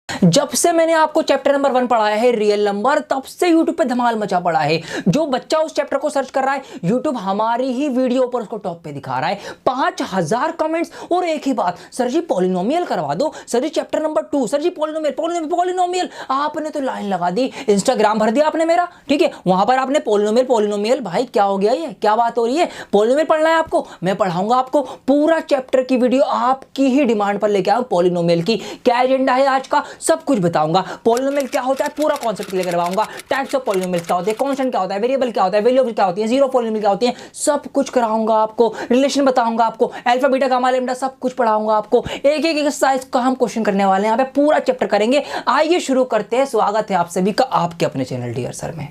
जब से मैंने आपको चैप्टर नंबर 1 पढ़ाया है रियल नंबर, तब से यूट्यूब पे धमाल मचा पड़ा है। जो बच्चा उस चैप्टर को सर्च कर रहा है, यूट्यूब हमारी ही वीडियो पर उसको टॉप पे दिखा रहा है। 5000 कमेंट्स और एक ही बात, सर जी पॉलिनोमियल करवा दो, सर जी चैप्टर नंबर 2, सर जी पॉलिनोमियल पॉलिनोमियल पॉलिनोमियल। आपने तो लाइन लगा दी, इंस्टाग्राम भर दिया आपने मेरा, ठीक है। वहां पर आपने पॉलिनोमियल पॉलिनोमियल, भाई क्या हो गया, ये क्या बात हो रही है? पॉलिनोमियल पढ़ना है आपको, मैं पढ़ाऊंगा आपको पूरा चैप्टर की वीडियो, आपकी ही डिमांड पर लेके आऊं। पॉलिनोमियल की क्या एजेंडा है आज का, सब कुछ बताऊंगा। पॉलिनोमियल क्या होता है पूरा कॉन्सेप्ट लेकर आऊंगा। टाइप्स ऑफ पॉलिनोमियल क्या होते हैं, कांस्टेंट क्या होता है, वेरिएबल क्या होता है, वेरिएबल क्या होती है, जीरो पॉलिनोमियल क्या होती है, सब कुछ कराऊंगा आपको। रिलेशन बताऊंगा आपको, अल्फा बीटा गामा लैम्डा सब कुछ पढ़ाऊंगा आपको। एक एक एक्सरसाइज का हम क्वेश्चन करने वाले हैं, यहाँ पे पूरा चैप्टर करेंगे। आइए शुरू करते हैं। स्वागत है आप सभी का आपके अपने चैनल डियर सर में।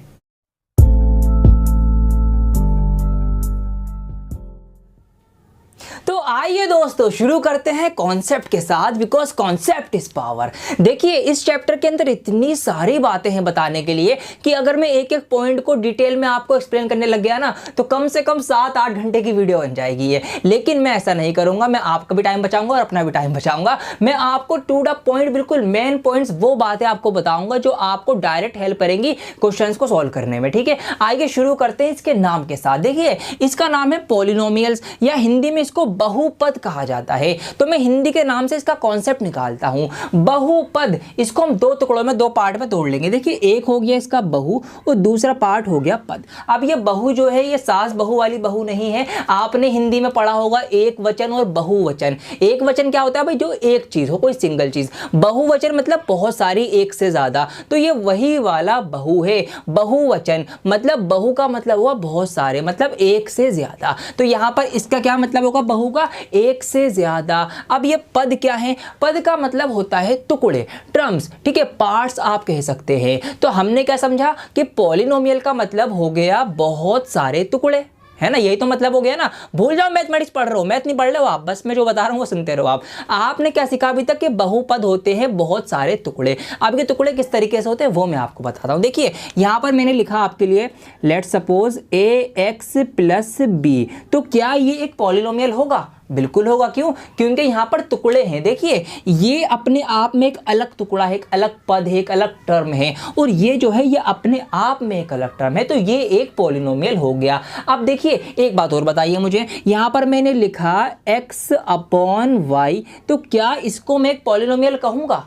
तो आइए दोस्तों शुरू करते हैं कॉन्सेप्ट के साथ, बिकॉज कॉन्सेप्ट इज पावर। देखिए इस चैप्टर के अंदर इतनी सारी बातें हैं बताने के लिए कि अगर मैं एक एक पॉइंट को डिटेल में आपको एक्सप्लेन करने लग गया ना, तो कम से कम 7-8 घंटे की वीडियो बन जाएगी ये। लेकिन मैं ऐसा नहीं करूंगा, मैं आपका भी टाइम बचाऊंगा और अपना भी टाइम बचाऊंगा। मैं आपको टू द पॉइंट, बिल्कुल मेन पॉइंट्स, वो बातें आपको बताऊंगा जो आपको डायरेक्ट हेल्प करेंगी क्वेश्चंस को सॉल्व करने में, ठीक है। आइए शुरू करते हैं इसके नाम के साथ। देखिए इसका नाम है पॉलिनोमियल्स, या हिंदी में इसको बहुपद कहा जाता है। तो मैं हिंदी के नाम से इसका कॉन्सेप्ट निकालता हूं। बहुपद, इसको हम दो टुकड़ों में, दो पार्ट में तोड़ लेंगे। देखिए एक हो गया इसका बहु और दूसरा पार्ट हो गया पद। अब ये बहु जो है ये सास बहु वाली बहु नहीं है। आपने हिंदी में पढ़ा होगा एक वचन और बहुवचन। एक वचन क्या होता है भाई, जो एक चीज हो, कोई सिंगल चीज। बहुवचन मतलब बहुत सारी, एक से ज्यादा। तो ये वही वाला बहु है। बहुवचन मतलब बहु का मतलब हुआ बहुत सारे, मतलब एक से ज्यादा। तो यहां पर इसका क्या मतलब होगा, बहु का एक से ज्यादा। अब ये पद क्या है, पद का मतलब होता है टुकड़े, टर्म्स, ठीक है, पार्ट्स आप कह सकते हैं। तो हमने क्या समझा कि पॉलिनोमियल का मतलब हो गया बहुत सारे टुकड़े, है ना। यही तो मतलब हो गया ना। भूल जाओ मैथमेटिक्स पढ़ रहे हो, मैथ नहीं पढ़ रहे हो आप, बस मैं जो बता रहा हूं वो सुनते रहो आप। आपने क्या सीखा अभी तक कि बहुपद होते हैं बहुत सारे टुकड़े। अब ये टुकड़े किस तरीके से होते हैं वो मैं आपको बताता हूं। देखिए यहां पर मैंने लिखा आपके लिए, let suppose ax plus B. तो क्या ये एक पॉलिनोमियल होगा? बिल्कुल होगा। क्यों? क्योंकि यहां पर टुकड़े हैं। देखिए ये अपने आप में एक अलग टुकड़ा है, एक अलग पद है, एक अलग टर्म है, और ये जो है ये अपने आप में एक अलग टर्म है। तो ये एक पॉलिनोमियल हो गया। अब देखिए एक बात और बताइए मुझे, यहां पर मैंने लिखा x अपॉन वाई, तो क्या इसको मैं एक पॉलिनोमियल कहूंगा?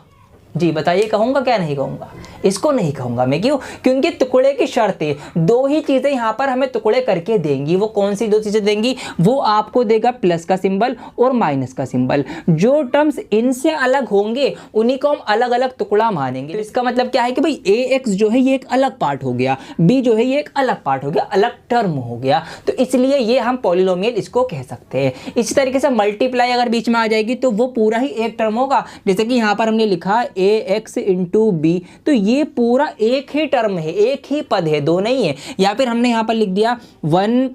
जी बताइए, कहूंगा क्या नहीं कहूंगा? इसको नहीं कहूंगा मैं। क्यों? क्योंकि टुकड़े की शर्त है, दो ही चीजें यहां पर हमें टुकड़े करके देंगी। वो कौन सी दो चीजें देंगी? वो आपको देगा प्लस का सिंबल और माइनस का सिंबल। जो टर्म्स इनसे अलग होंगे उन्हीं को हम अलग अलग टुकड़ा मानेंगे। तो इसका मतलब क्या है कि भाई ax जो है ये एक अलग पार्ट हो गया, b जो है ये एक अलग पार्ट हो गया, अलग टर्म हो गया। तो इसलिए ये हम पॉलिनोमियल इसको कह सकते हैं। इसी तरीके से मल्टीप्लाई अगर बीच में आ जाएगी तो वो पूरा ही एक टर्म होगा। जैसे कि यहां पर हमने लिखा ax इंटू बी, तो ये पूरा एक ही टर्म है, एक ही पद है, दो नहीं है। या फिर हमने यहां पर लिख दिया 1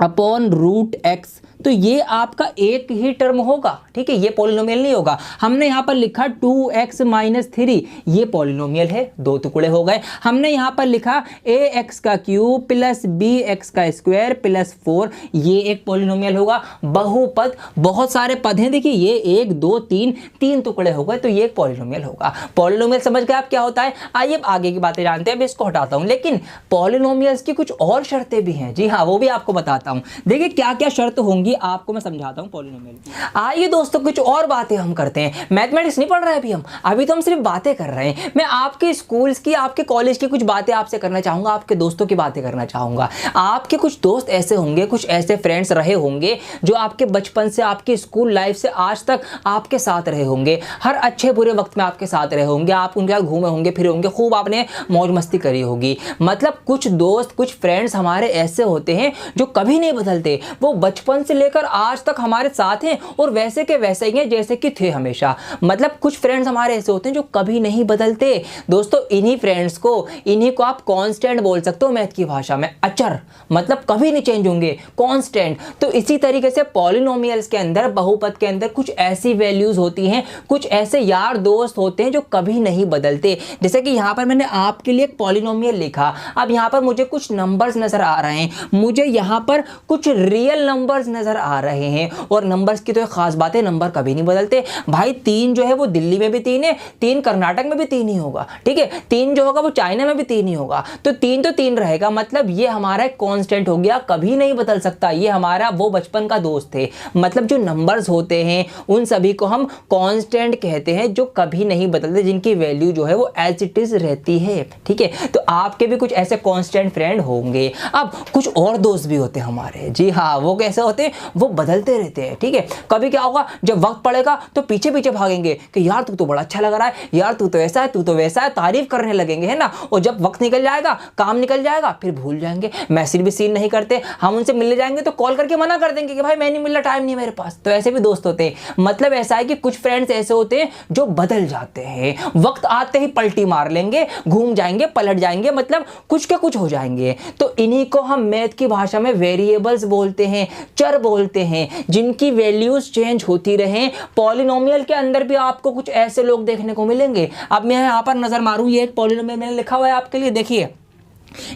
अपॉन रूट एक्स, तो ये आपका एक ही टर्म होगा, ठीक है, ये पॉलिनोमियल नहीं होगा। हमने यहां पर लिखा 2x माइनस 3, ये पॉलिनोमियल है, दो टुकड़े हो गए। हमने यहां पर लिखा ax का क्यूब प्लस bx का स्क्वायर प्लस 4, ये एक पॉलिनोमियल होगा। बहुपद, बहुत सारे पद हैं, देखिए ये 1 2 3, तीन टुकड़े हो गए, तो ये एक पॉलिनोमियल होगा। पॉलिनोमियल समझ गए आप क्या होता है? आइए आगे की बातें जानते हैं। अब इसको हटाता हूं, लेकिन पॉलिनोमियल्स की कुछ और शर्तें भी हैं। जी हाँ, वो भी आपको बताता हूं। देखिए क्या क्या शर्त होंगी आपको मैं समझाता हूं पॉलिनोमियल की। आइए दोस्तों कुछ और बातें हम करते हैं। मैथमेटिक्स नहीं पढ़ रहे अभी तो हम सिर्फ बातें कर रहे हैं। मैं आपके स्कूल्स की, आपके कॉलेज की कुछ बातें आपसे करना चाहूंगा, आपके दोस्तों की बातें करना चाहूंगा। आपके कुछ दोस्त ऐसे होंगे, कुछ ऐसे फ्रेंड्स रहे होंगे जो आपके बचपन से, आपके स्कूल लाइफ से आज तक आपके साथ रहे होंगे। हर अच्छे बुरे वक्त में आपके साथ रहे होंगे, आप उनके साथ घूमे होंगे, फिरे होंगे, खूब आपने मौज मस्ती करी होगी। मतलब कुछ दोस्त, कुछ फ्रेंड्स हमारे ऐसे होते हैं जो कभी नहीं बदलते। वो बचपन से लेकर आज तक हमारे साथ हैं और वैसे के वैसे ही हैं जैसे कि थे हमेशा। मतलब कुछ फ्रेंड्स हमारे ऐसे होते हैं जो कभी नहीं बदलते। दोस्तों इन्हीं फ्रेंड्स को, इन्हीं को आप कांस्टेंट बोल सकते हो मैथ की भाषा में, अचर, मतलब कभी नहीं चेंज होंगे, कांस्टेंट। तो इसी तरीके से पॉलिनोमियल्स के अंदर, बहुपद के अंदर कुछ ऐसी वैल्यूज होती हैं, कुछ ऐसे यार दोस्त होते हैं जो कभी नहीं बदलते। जैसे कि यहां पर मैंने आपके लिए एक पॉलिनोमियल लिखा। अब यहां पर मुझे कुछ नंबर्स नजर आ रहे हैं, मुझे यहां पर कुछ रियल नंबर्स नजर नजर आ रहे हैं। और नंबर्स की तो एक खास बात है, नंबर कभी नहीं बदलते भाई। 3 जो है वो दिल्ली में भी 3 है, 3 कर्नाटक में भी 3 ही होगा, ठीक है। 3 जो होगा वो चाइना में भी 3 ही होगा, तो 3 तो 3 रहेगा। मतलब ये हमारा एक कांस्टेंट हो गया, कभी नहीं बदल सकता। ये हमारा वो बचपन का दोस्त है। मतलब जो नंबर्स होते हैं उन सभी को हम कांस्टेंट कहते हैं, जो कभी नहीं बदलते, जिनकी वैल्यू जो है वो एज इट इज रहती है, ठीक है। तो आपके भी कुछ ऐसे कांस्टेंट फ्रेंड होंगे। अब कुछ और दोस्त भी होते हैं हमारे, जी हाँ। वो कैसे होते हैं? वो बदलते रहते हैं, ठीक है। कभी क्या होगा, जब वक्त पड़ेगा तो पीछे पीछे भागेंगे कि यार तू तो बड़ा अच्छा लग रहा है, यार तू तो ऐसा है, तू तो वैसा है, तारीफ करने लगेंगे, है ना। और जब वक्त निकल जाएगा, काम निकल जाएगा, फिर भूल जाएंगे, मैसेज भी सीन नहीं करते। हम उनसे मिलने जाएंगे तो कॉल करके मना कर देंगे कि भाई मैं नहीं मिल रहा, टाइम नहीं मेरे पास। तो ऐसे भी दोस्त होते हैं। मतलब ऐसा है कि कुछ फ्रेंड्स ऐसे होते हैं जो बदल जाते हैं, वक्त आते ही पलटी मार लेंगे, घूम जाएंगे, पलट जाएंगे, मतलब कुछ के कुछ हो जाएंगे। तो इन्हीं को हम मैथ की भाषा में वेरिएबल्स बोलते हैं, चर बोलते हैं, जिनकी वैल्यूज चेंज होती रहे। पॉलिनोमियल के अंदर भी आपको कुछ ऐसे लोग देखने को मिलेंगे। अब मैं यहां पर नजर मारूं, ये एक पॉलिनोमियल मैंने लिखा हुआ है आपके लिए, देखिए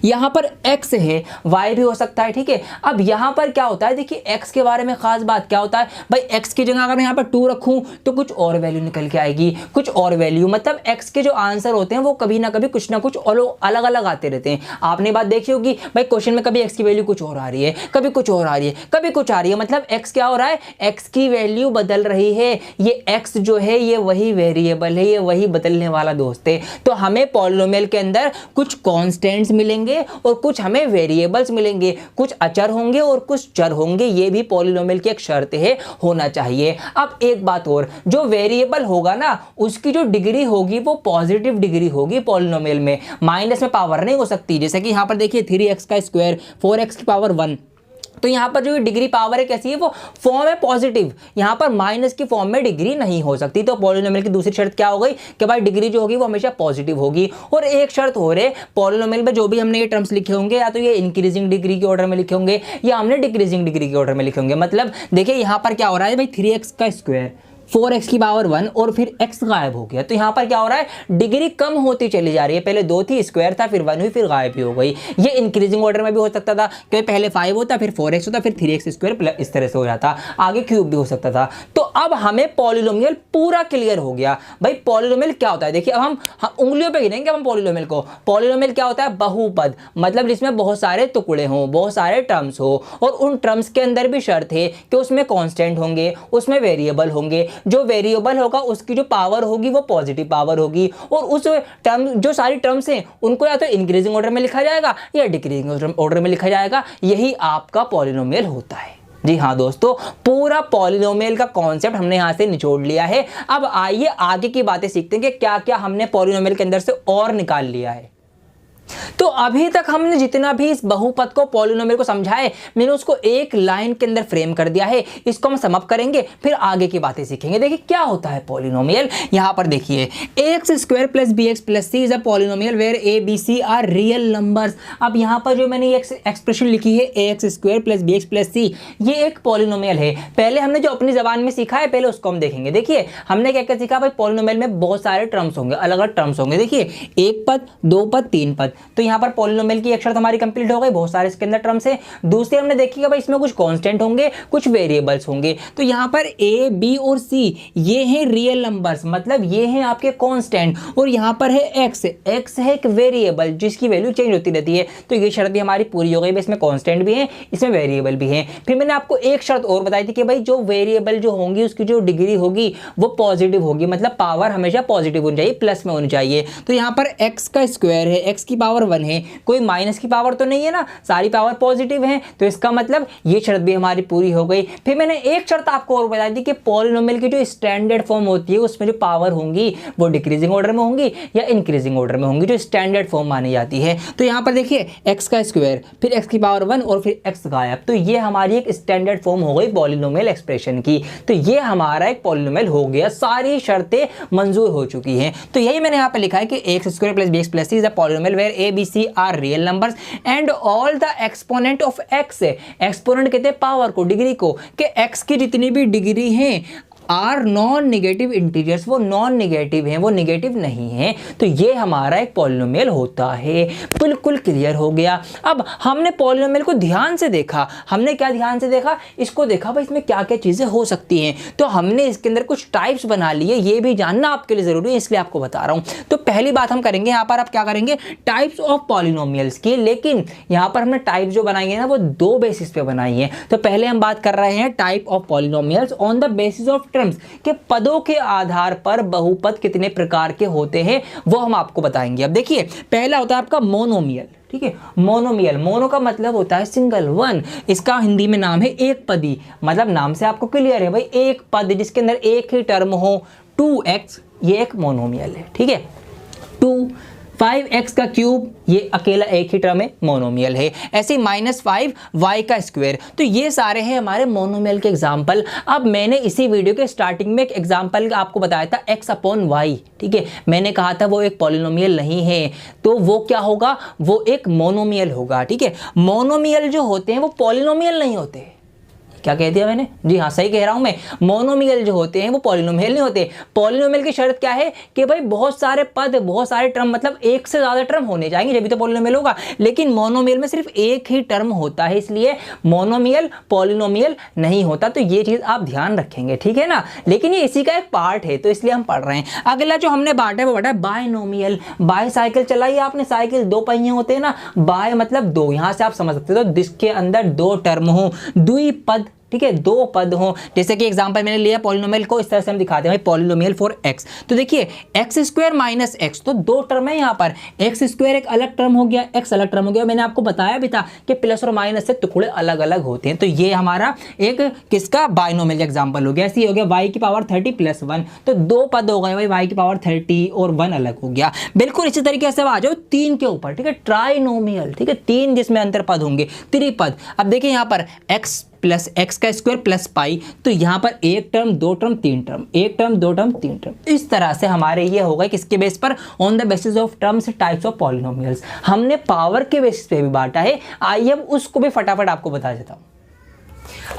यहां पर x है, y भी हो सकता है, ठीक है। अब यहां पर क्या होता है, देखिए x के बारे में खास बात क्या होता है भाई, x की जगह अगर मैं यहां पर 2 रखूं तो कुछ और वैल्यू निकल के आएगी, कुछ और वैल्यू। मतलब x के जो आंसर होते हैं वो कभी ना कभी कुछ ना कुछ अलग अलग आते रहते हैं। आपने बात देखी होगी भाई, क्वेश्चन में कभी x की वैल्यू कुछ और आ रही है, कभी कुछ और आ रही है, कभी कुछ आ रही है। मतलब x क्या हो रहा है, x की वैल्यू बदल रही है। ये x जो है ये वही वेरिएबल है, ये वही बदलने वाला दोस्त है। तो हमें पॉलिनोमियल के अंदर कुछ कॉन्स्टेंट्स मिलेंगे और कुछ हमें वेरिएबल्स मिलेंगे, कुछ अचर होंगे और कुछ चर होंगे। ये भी पॉलिनोमियल की एक शर्त है, होना चाहिए। अब एक बात और, जो वेरिएबल होगा ना उसकी जो डिग्री होगी वो पॉजिटिव डिग्री होगी पॉलिनोमियल में, माइनस में पावर नहीं हो सकती। जैसे कि यहां पर देखिए 3x का स्क्वायर 4x की पावर 1, तो यहाँ पर जो डिग्री पावर है कैसी है, वो फॉर्म है पॉजिटिव। यहाँ पर माइनस की फॉर्म में डिग्री नहीं हो सकती। तो पॉलिनोमियल की दूसरी शर्त क्या हो गई कि भाई डिग्री जो होगी वो हमेशा पॉजिटिव होगी। और एक शर्त हो रही, पॉलिनोमियल में जो भी हमने ये टर्म्स लिखे होंगे, या तो ये इंक्रीजिंग डिग्री के ऑर्डर में लिखे होंगे या हमने डिक्रीजिंग डिग्री के ऑर्डर में लिखे होंगे। मतलब देखिए यहाँ पर क्या हो रहा है भाई, 3x का स्क्वायर 4x की पावर 1 और फिर x गायब हो गया। तो यहाँ पर क्या हो रहा है, डिग्री कम होती चली जा रही है। पहले 2 थी, स्क्वायर था, फिर 1 हुई, फिर गायब भी हो गई। ये इंक्रीजिंग ऑर्डर में भी हो सकता था कि पहले 5 होता, फिर 4x होता, फिर 3x स्क्वायर प्लस, इस तरह से हो जाता, आगे क्यूब भी हो सकता था। तो अब हमें पॉलिनोमियल पूरा क्लियर हो गया। भाई पॉलिनोमियल क्या होता है, देखिए अब हम उंगलियों पे गिनेंगे हम पॉलिनोमियल को। पॉलिनोमियल क्या होता है, बहुपद, मतलब जिसमें बहुत सारे टुकड़े हों, बहुत सारे टर्म्स हो, और उन टर्म्स के अंदर भी शर्त है कि उसमें कांस्टेंट होंगे, उसमें वेरिएबल होंगे। जो वेरिएबल होगा उसकी जो पावर होगी वो पॉजिटिव पावर होगी, और उस टर्म जो सारी टर्म्स हैं उनको या तो इंक्रीजिंग ऑर्डर में लिखा जाएगा या डिक्रीजिंग ऑर्डर में लिखा जाएगा। यही आपका पॉलिनोमियल होता है। जी हाँ दोस्तों, पूरा पॉलिनोमियल का कॉन्सेप्ट हमने यहां से निचोड़ लिया है। अब आइए आगे की बातें सीखते हैं कि क्या क्या हमने पॉलिनोमियल के अंदर से और निकाल लिया है। तो अभी तक हमने जितना भी इस बहुपद को, पॉलिनोमियल को समझाए, मैंने उसको एक लाइन के अंदर फ्रेम कर दिया है। इसको हम सम अप करेंगे, फिर आगे की बातें सीखेंगे। देखिए क्या होता है पॉलिनोमियल। यहां पर देखिए ax square plus bx plus c is a polynomial where a b c are real numbers. अब यहां पर जो मैंने ये एक्सप्रेशन लिखी है ax square plus bx plus c, ये एक पॉलिनोमियल है। पहले हमने जो अपनी जबान में सीखा है पहले उसको हम देखेंगे। देखिए हमने क्या क्या सीखा भाई, पॉलिनोमियल में बहुत सारे टर्म्स होंगे, अलग अलग टर्म्स होंगे। देखिए 1 पद, 2 पद, 3 पद। तो यहाँ पर पॉलिनोमियल की एक शर्त हमारी कंप्लीट हो गई, बहुत सारे इसके अंदर टर्म्स हैं। दूसरे हमने देखी कि भाई इसमें कुछ कांस्टेंट होंगे, कुछ वेरिएबल्स होंगे। तो यहाँ पर a, b और c ये हैं रियल नंबर्स, मतलब ये हैं आपके कांस्टेंट। और यहाँ पर है x है एक वेरिएबल जिसकी वैल्यू चेंज होती रहती है। तो ये शर्त भी हमारी पूरी हो गई, इसमें कांस्टेंट भी है, इसमें वेरिएबल भी है। फिर मैंने आपको एक शर्त और बताई थी कि भाई जो वेरिएबल जो होंगी उसकी जो डिग्री होगी वो पॉजिटिव होगी, मतलब पावर हमेशा पॉजिटिव होनी चाहिए, प्लस में होनी चाहिए। तो यहाँ पर x का स्क्वायर है, x की पावर 1 है, कोई माइनस की पावर तो नहीं है ना, सारी पावर पॉजिटिव है। तो इसका मतलब ये शर्त भी हमारी पूरी हो गई। फिर मैंने एक शर्त आपको और बताई थी कि पॉलिनोमियल की जो स्टैंडर्ड फॉर्म होती है उसमें जो पावर होंगी वो डिक्रीजिंग ऑर्डर में होंगी या इंक्रीजिंग ऑर्डर में होंगी, जो स्टैंडर्ड फॉर्म मानी जाती है। तो यहाँ पर देखिए x का स्क्वायर, फिर x की पावर 1 और फिर x गायब। तो ये हमारी एक स्टैंडर्ड फॉर्म हो गई पॉलिनोमियल एक्सप्रेशन की। तो ये हमारा एक पॉलिनोमियल हो गया, सारी शर्तें मंजूर हो चुकी हैं। तो यही मैंने यहाँ पे लिखा है कि x square plus bx plus c is a polynomial where a b c are real numbers and all the exponent of x। Exponent कहते हैं पावर को, डिग्री को, कि x की जितनी भी डिग्री हैं आर नॉन नेगेटिव इंटीजर्स, वो नॉन नेगेटिव हैं, वो नेगेटिव नहीं है, तो ये हमारा एक पॉलिनोमियल होता है। बिल्कुल क्लियर हो गया। अब हमने पॉलिनोमियल को ध्यान से देखा, हमने क्या ध्यान से देखा, इसको देखा भाई इसमें क्या क्या चीजें हो सकती हैं, तो हमने इसके अंदर कुछ टाइप्स बना लिए, ये भी जानना आपके लिए जरूरी है इसलिए आपको बता रहा हूं। तो पहली बात हम करेंगे यहाँ पर, आप क्या करेंगे, टाइप्स ऑफ पॉलिनोमियल्स की, लेकिन यहाँ पर हमने टाइप जो बनाई है ना वो दो बेसिस पे बनाई है। तो पहले हम बात कर रहे हैं type of polynomials on the basis of terms, के पदों के आधार पर बहुपद कितने प्रकार के होते हैं वो हम आपको बताएंगे। अब देखिए पहला होता है आपका मोनोमियल, ठीक है, मोनोमियल, मोनो का मतलब होता है सिंगल, वन, इसका हिंदी में नाम है एक पदी, मतलब नाम से आपको क्लियर है भाई, एक पद जिसके अंदर एक ही टर्म हो, 2x, ये एक मोनोमियल है, ठीक है। 5x का क्यूब, ये अकेला एक ही टर्म है, मोनोमियल है। ऐसे -5 y का स्क्वायर, तो ये सारे हैं हमारे मोनोमियल के एग्जाम्पल। अब मैंने इसी वीडियो के स्टार्टिंग में एक एग्जाम्पल आपको बताया था x/y, ठीक है, मैंने कहा था वो एक पॉलिनोमियल नहीं है, तो वो क्या होगा, वो एक मोनोमियल होगा, ठीक है। मोनोमियल जो होते हैं वो पॉलिनोमियल नहीं होते। क्या कह दिया मैंने, जी हाँ सही कह रहा हूं मैं, मोनोमियल जो होते हैं वो पॉलिनोमियल नहीं होते। पॉलिनोमियल की शर्त क्या है कि भाई बहुत सारे पद, बहुत सारे टर्म, मतलब एक से ज्यादा टर्म होने जाएंगे जब भी तो पॉलिनोमियल होगा, लेकिन मोनोमियल में सिर्फ एक ही टर्म होता है, इसलिए मोनोमियल पॉलिनोमियल नहीं होता। तो ये चीज आप ध्यान रखेंगे, ठीक है ना, लेकिन ये इसी का एक पार्ट है तो इसलिए हम पढ़ रहे हैं। अगला जो हमने बांटा है वो बांटा है बायनोमियल। बाईसाइकिल चलाई आपने, साइकिल दो पहिए होते हैं ना, बाय मतलब दो, यहां से आप समझ सकते हो जिसके अंदर दो टर्म हो, द्विपद, ठीक है, दो पद हो। जैसे कि एग्जांपल मैंने लिया पॉलिनोमियल को, इस तरह से हम दिखाते हैं भाई पॉलिनोमियल फॉर x, तो देखिए x² - x, तो दो टर्म है यहाँ पर, x² एक अलग टर्म हो गया, x अलग टर्म हो गया। मैंने आपको बताया भी था कि प्लस और माइनस से टुकड़े अलग अलग होते हैं, तो ये हमारा एक किसका बायनोमियल एग्जाम्पल हो गया। ऐसे ही हो गया y⁻30 + 1, तो दो पद हो गए भाई, y⁻30 और 1 अलग हो गया। बिल्कुल इसी तरीके से आ जाओ 3 के ऊपर, ठीक है, ट्राइनोमियल, ठीक है, 3 जिसमें अंतर पद होंगे, त्रिपद। अब देखिए यहाँ पर x + x² + पाई, तो यहाँ पर एक टर्म, दो टर्म, तीन टर्म, एक टर्म, दो टर्म, तीन टर्म, इस तरह से हमारे ये होगा किसके बेस पर, on the basis of terms types of polynomials. हमने पावर के बेसिस पे भी बांटा है, आइए अब उसको भी फटाफट आपको बता देता हूँ।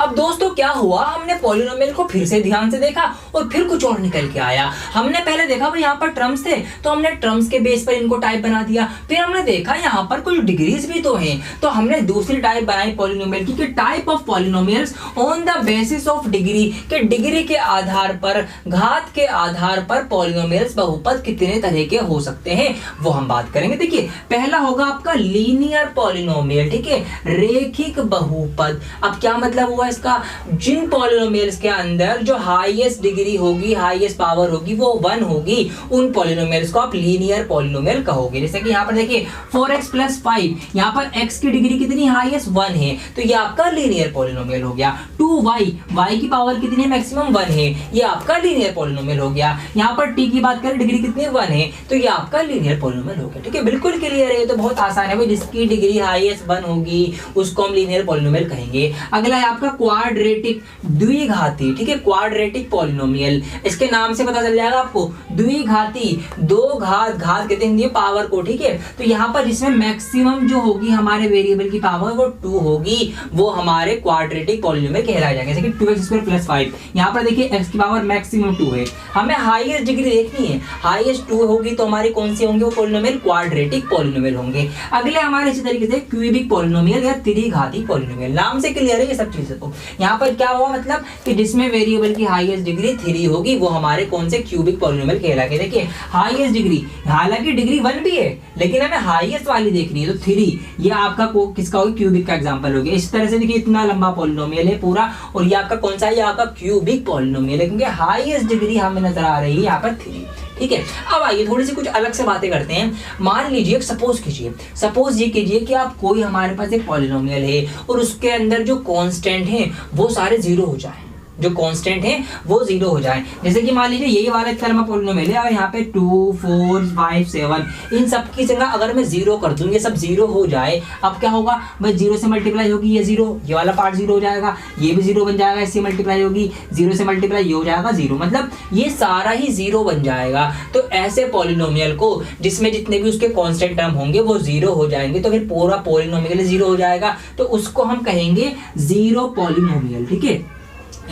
अब दोस्तों क्या हुआ, हमने पॉलिनोमियल को फिर से ध्यान से देखा और फिर कुछ और निकल के आया। हमने पहले देखा भाई यहाँ पर टर्म्स थे, तो हमने टर्म्स के बेस पर इनको टाइप बना दिया। फिर हमने देखा यहाँ पर कुछ डिग्रीज भी तो हैं, तो हमने दूसरी टाइप बनाई पॉलिनोमियल की, type of polynomials on the basis of degree, के डिग्री के आधार पर, घात के आधार पर पॉलिनोमियल्स बहुपद कितने तरह के हो सकते हैं वो हम बात करेंगे। देखिए पहला होगा आपका लीनियर पॉलिनोमियल, ठीक है, रेखिक बहुपद। अब क्या मतलब हुआ इसका, जिन पॉलिनोमियल्स के अंदर जो हाईएस्ट डिग्री होगी, हाईएस्ट पावर होगी वो 1 होगी, उन पॉलिनोमियल्स को आप लीनियर पॉलिनोमियल कहोगे। जैसे कि यहाँ पर देखिए 4x + 5, यहाँ पर x की डिग्री कितनी, हाईएस्ट 1 है, तो ये आपका लीनियर पॉलिनोमियल हो गया। 2y, y की पावर कितनी है, मैक्सिमम 1 है, ये आपका लीनियर पॉलिनोमियल हो गया। यहाँ पर t की बात करें, डिग्री कितनी 1 है, तो ये आपका लीनियर पॉलिनोमियल हो गया, ठीक है, बिल्कुल क्लियर है, ये तो बहुत आसान है भाई, जिसकी डिग्री हाईएस्ट 1 होगी उसको हम लीनियर पॉलिनोमियल कहेंगे। अगला है आपका क्वाड्रेटिक, द्विघाती, ठीक है, क्वाड्रेटिक पॉलिनोमियल, इसके नाम से पता चल जाएगा आपको, द्विघाती, दो घात, घात कहते हैं पावर को, ठीक है, तो यहाँ पर जिसमें मैक्सिमम जो होगी हमारे वेरिएबल की पावर वो 2 होगी, वो हमारे क्वाड्रेटिक पॉलिनोमियल कहलाए जाएंगे। जैसे कि 2x² + 5, यहाँ पर देखिए x की पावर मैक्सिमम 2 है, हमें हाईएस्ट डिग्री देखनी है, हाईएस्ट 2 होगी तो हमारी कौन सी होंगे, वो पॉलिनोमियल क्वाड्रेटिक पॉलिनोमियल होंगे। अगले हमारे इसी तरीके से क्यूबिक पॉलिनोमियल या त्रिघाती पॉलिनोमियल, नाम से क्लियर है ये सब चीजें। तो यहाँ पर क्या हुआ, मतलब कि जिसमें वेरिएबल की हाईएस्ट डिग्री 3 होगी वो हमारे कौन से क्यूबिक पॉलिनोमियल कहलाएंगे। देखिए हाईएस्ट डिग्री, हालांकि डिग्री 1 भी है लेकिन हमें हाईएस्ट वाली देखनी है, तो 3 ये आपका किसका होगा, क्यूबिक का एग्जांपल हो गया। इस तरह से देखिए इतना लंबा पॉलिनोमियल है पूरा, और ये आपका कौन सा है, ये आपका क्यूबिक पॉलिनोमियल है, क्योंकि हाईएस्ट डिग्री हमें नजर आ रही है यहाँ पर 3, ठीक है। अब आइए थोड़ी सी कुछ अलग से बातें करते हैं। मान लीजिए, सपोज ये कीजिए कि आप कोई, हमारे पास एक पॉलिनोमियल है और उसके अंदर जो कांस्टेंट हैं वो सारे 0 हो जाए, जो कांस्टेंट है वो 0 हो जाए। जैसे कि मान लीजिए यही वाला इतना लंबा पॉलिनोमियल है और यहाँ पे 2, 4, 5, 7, इन सब की जगह अगर मैं 0 कर दूं, ये सब 0 हो जाए, अब क्या होगा भाई, 0 से मल्टीप्लाई होगी ये 0, ये वाला पार्ट 0 हो जाएगा, ये भी 0 बन जाएगा, इससे मल्टीप्लाई होगी, 0 से मल्टीप्लाई ये हो जाएगा 0, मतलब ये सारा ही 0 बन जाएगा। तो ऐसे पॉलिनोमियल को जिसमें जितने भी उसके कांस्टेंट टर्म होंगे वो 0 हो जाएंगे, तो फिर पूरा पॉलिनोमियल 0 हो जाएगा, तो उसको हम कहेंगे 0 पॉलिनोमियल, ठीक है।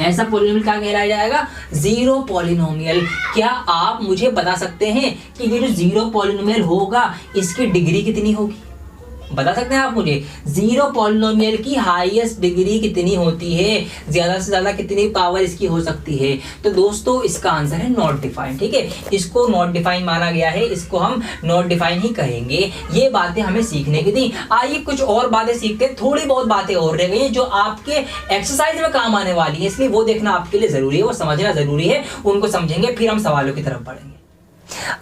ऐसा पॉलिनोमियल क्या कहलाया जाएगा? Zero polynomial. क्या आप मुझे बता सकते हैं कि ये जो जीरो पॉलिनोमियल होगा इसकी डिग्री कितनी होगी? बता सकते हैं आप मुझे? जीरो पॉलिनोमियल की हाईएस्ट डिग्री कितनी होती है? ज्यादा से ज्यादा कितनी पावर इसकी हो सकती है? तो दोस्तों इसका आंसर है नॉट डिफाइंड। ठीक है, इसको नॉट डिफाइंड माना गया है, इसको हम नॉट डिफाइंड ही कहेंगे। ये बातें हमें सीखने की थी। आइए कुछ और बातें सीखते हैं। थोड़ी बहुत बातें और रह गई हैं जो आपके एक्सरसाइज में काम आने वाली है, इसलिए वो देखना आपके लिए जरूरी है, वो समझना जरूरी है। उनको समझेंगे फिर हम सवालों की तरफ बढ़ेंगे।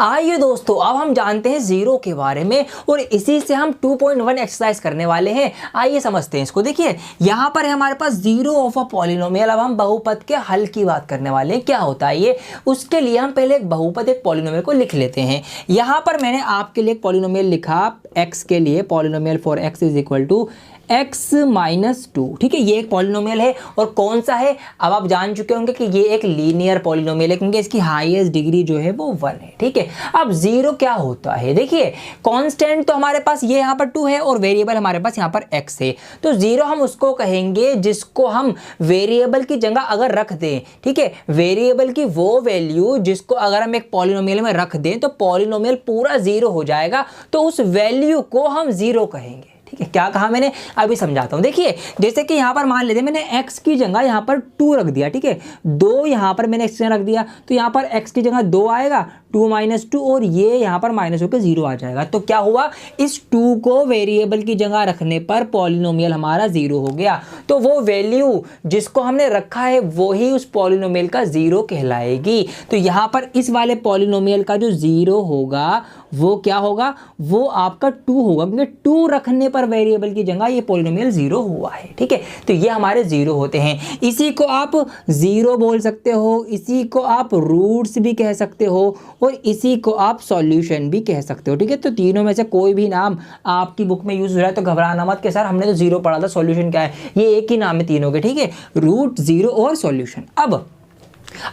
आइए दोस्तों अब हम जानते हैं जीरो के बारे में और इसी से हम 2.1 एक्सरसाइज करने वाले हैं। आइए समझते हैं इसको। देखिए यहाँ पर है हमारे पास जीरो ऑफ अ पॉलिनोमियल। अब हम बहुपद के हल की बात करने वाले हैं। क्या होता है ये? उसके लिए हम पहले एक बहुपद एक पॉलिनोमियल को लिख लेते हैं। यहाँ पर मैंने आपके लिए एक पॉलिनोमियल लिखा x के लिए, polynomial for x is equal to x-2। ठीक है, ये एक पॉलिनोमियल है और कौन सा है? अब आप जान चुके होंगे कि ये एक लीनियर पॉलिनोमियल है क्योंकि इसकी हाईएस्ट डिग्री जो है वो 1 है। ठीक है, अब जीरो क्या होता है? देखिए कांस्टेंट तो हमारे पास ये यहाँ पर 2 है और वेरिएबल हमारे पास यहाँ पर x है। तो जीरो हम उसको कहेंगे जिसको हम वेरिएबल की जगह अगर रख दें, ठीक है, वेरिएबल की वो वैल्यू जिसको अगर हम एक पॉलिनोमियल में रख दें तो पॉलिनोमियल पूरा जीरो हो जाएगा, तो उस वैल्यू को हम जीरो कहेंगे। ठीक है, क्या कहा मैंने? अभी समझाता हूं। देखिए जैसे कि यहां पर मान लेते हैं मैंने x की जगह यहां पर 2 रख दिया। ठीक है, 2 यहां पर मैंने x की जगह रख दिया तो यहां पर x की जगह 2 आएगा, 2 - 2 और ये यहां पर माइनस होकर 0 आ जाएगा। तो क्या हुआ? इस 2 को वेरिएबल की जगह रखने पर पॉलिनोमियल हमारा 0 हो गया। तो वो वैल्यू जिसको हमने रखा है वो ही उस पॉलिनोमियल का 0 कहलाएगी। तो यहां पर इस वाले पॉलिनोमियल का जो 0 होगा वो क्या होगा? वो आपका 2 होगा क्योंकि 2 रखने पर वेरिएबल की जगह ये पॉलिनोमियल 0 हुआ है। ठीक है, तो ये हमारे 0 होते हैं। इसी को आप 0 बोल सकते हो, इसी को आप रूट्स भी कह सकते हो और इसी को आप सॉल्यूशन भी कह सकते हो। ठीक है, तो तीनों में से कोई भी नाम आपकी बुक में यूज हो रहा है तो घबराना मत कि सर हमने तो 0 पढ़ा था, सॉल्यूशन क्या है? ये एक ही नाम है तीनों के। ठीक है, रूट, 0 और सॉल्यूशन। अब